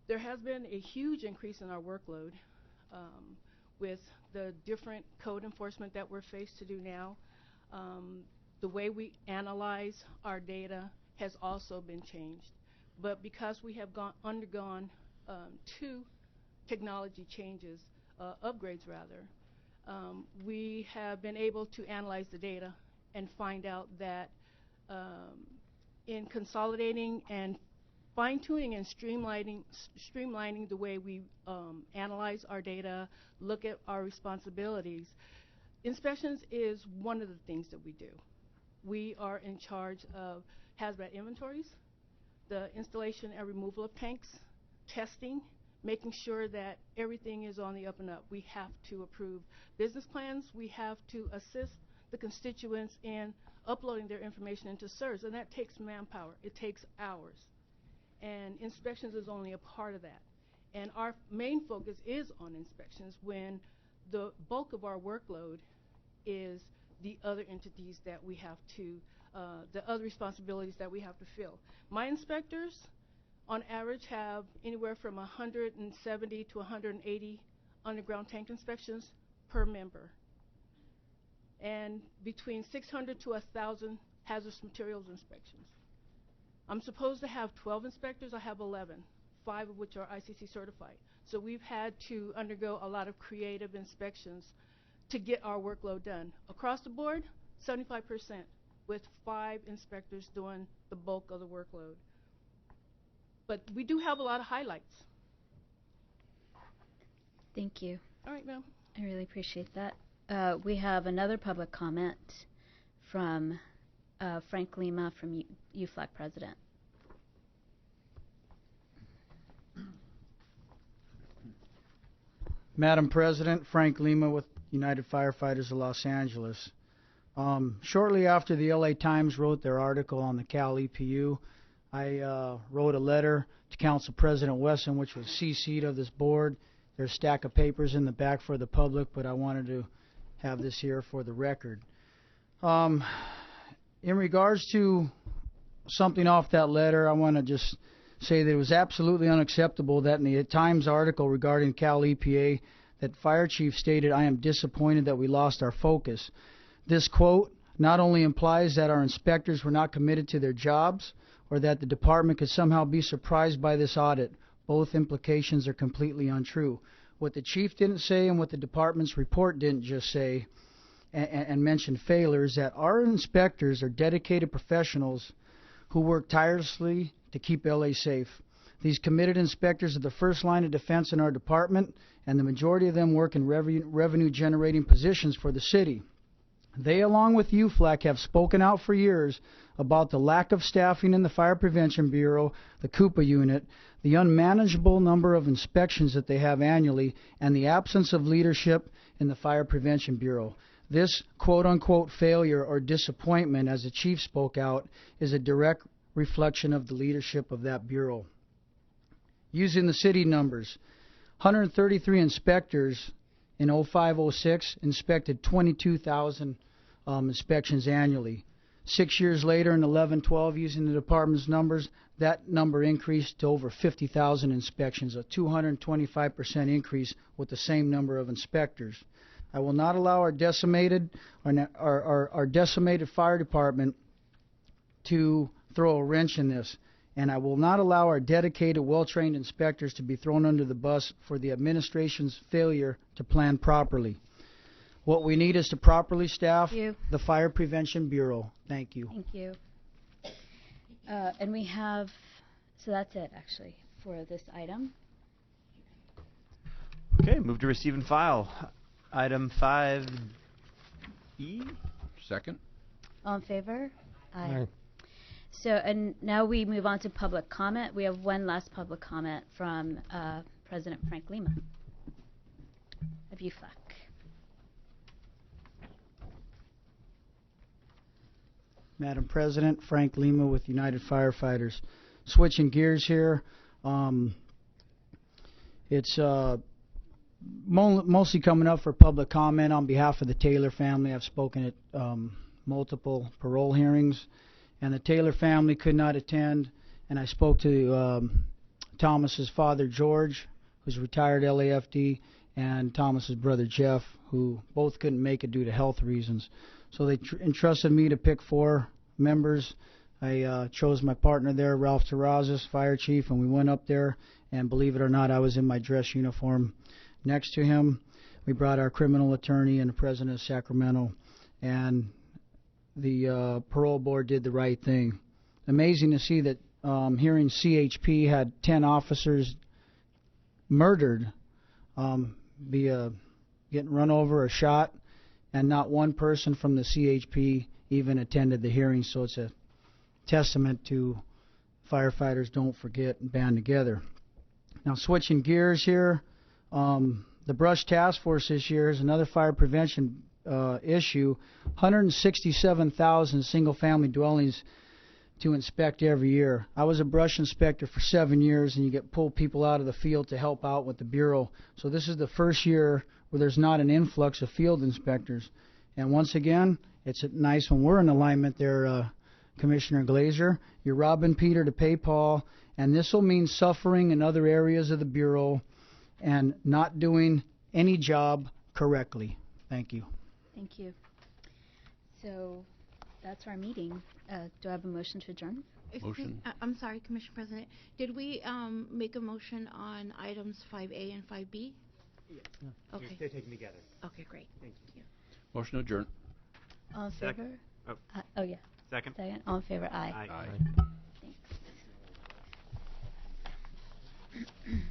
S18: There has been a huge increase in our workload with the different code enforcement that we're faced to do now. The way we analyze our data has also been changed. But because we have undergone 2 technology changes, upgrades rather, we have been able to analyze the data and find out that in consolidating and fine-tuning and streamlining the way we analyze our data, look at our responsibilities, inspections is one of the things that we do. We are in charge of hazmat inventories, the installation and removal of tanks, testing, making sure that everything is on the up and up. We have to approve business plans. We have to assist the constituents in uploading their information into CERS, and that takes manpower. It takes hours. And inspections is only a part of that. And our main focus is on inspections when the bulk of our workload is the other entities that we have to, the other responsibilities that we have to fill. My inspectors, on average, have anywhere from 170 to 180 underground tank inspections per member, and between 600 to 1,000 hazardous materials inspections. I'm supposed to have 12 inspectors. I have 11, 5 of which are ICC certified. So we've had to undergo a lot of creative inspections to get our workload done. Across the board, 75%, with 5 inspectors doing the bulk of the workload. But we do have a lot of highlights.
S1: Thank you.
S18: All right, ma'am.
S1: I really appreciate that. We have another public comment from Frank Lima from UFLAG President.
S15: Madam President, Frank Lima with United Firefighters of Los Angeles. Shortly after the LA Times wrote their article on the Cal EPU, I wrote a letter to Council President Wesson, which was CC'd of this board. There's a stack of papers in the back for the public, but I wanted to have this here for the record. In regards to something off that letter, I want to just say that it was absolutely unacceptable that in the Times article regarding Cal EPA, that Fire Chief stated, "I am disappointed that we lost our focus." This quote not only implies that our inspectors were not committed to their jobs, or that the department could somehow be surprised by this audit. Both implications are completely untrue. What the chief didn't say and what the department's report didn't just say and mention failures, that our inspectors are dedicated professionals who work tirelessly to keep LA safe. These committed inspectors are the first line of defense in our department, and the majority of them work in revenue-generating positions for the city. They, along with UFLAC, have spoken out for years about the lack of staffing in the Fire Prevention Bureau, the CUPA unit, the unmanageable number of inspections that they have annually, and the absence of leadership in the Fire Prevention Bureau. This quote-unquote failure or disappointment, as the chief spoke out, is a direct reflection of the leadership of that bureau. Using the city numbers, 133 inspectors in 05-06 inspected 22,000 inspections annually. 6 years later, in 11-12, using the department's numbers, that number increased to over 50,000 inspections, a 225% increase with the same number of inspectors. I will not allow our decimated fire department to throw a wrench in this, and I will not allow our dedicated, well-trained inspectors to be thrown under the bus for the administration's failure to plan properly. What we need is to properly staff the Fire Prevention Bureau. Thank you.
S1: Thank you. And we have, so that's it actually for this item.
S3: Okay, move to receive and file. Item 5E.
S8: Second.
S1: All in favor?
S4: Aye.
S1: So, and now we move on to public comment. We have one last public comment from President Frank Lima of UFLAC.
S15: Madam President, Frank Lima with United Firefighters. Switching gears here, it's mostly coming up for public comment on behalf of the Taylor family. I've spoken at multiple parole hearings, and the Taylor family could not attend, and I spoke to Thomas's father, George, who's retired LAFD, and Thomas's brother, Jeff, who both couldn't make it due to health reasons. So they entrusted me to pick 4 members. I chose my partner there, Ralph Terrazas, fire chief, and we went up there and believe it or not, I was in my dress uniform next to him. We brought our criminal attorney and the president of Sacramento, and the parole board did the right thing. Amazing to see that hearing CHP had 10 officers murdered via getting run over or shot, and not one person from the CHP even attended the hearing. So it's a testament to firefighters don't forget and band together. Now switching gears here, the Brush Task Force this year is another fire prevention issue. 167,000 single-family dwellings to inspect every year. I was a brush inspector for 7 years, and you pull people out of the field to help out with the Bureau. So this is the first year where there's not an influx of field inspectors. And once again, it's nice when we're in alignment there, Commissioner Glazer. You're robbing Peter to pay Paul, and this will mean suffering in other areas of the Bureau and not doing any job correctly. Thank you.
S1: Thank you. So that's our meeting. Do I have a motion to adjourn?
S8: Motion.
S2: I'm sorry, Commissioner President. Did we make a motion on items 5A and 5B?
S3: Yeah.
S2: Okay.
S3: They're taken together.
S2: Okay, great.
S3: Thank
S2: you.
S8: Motion to adjourn.
S1: All in favor?
S3: Oh.
S1: Yeah.
S3: Second.
S1: Second. All in favor? Aye.
S3: Aye.
S1: Thanks.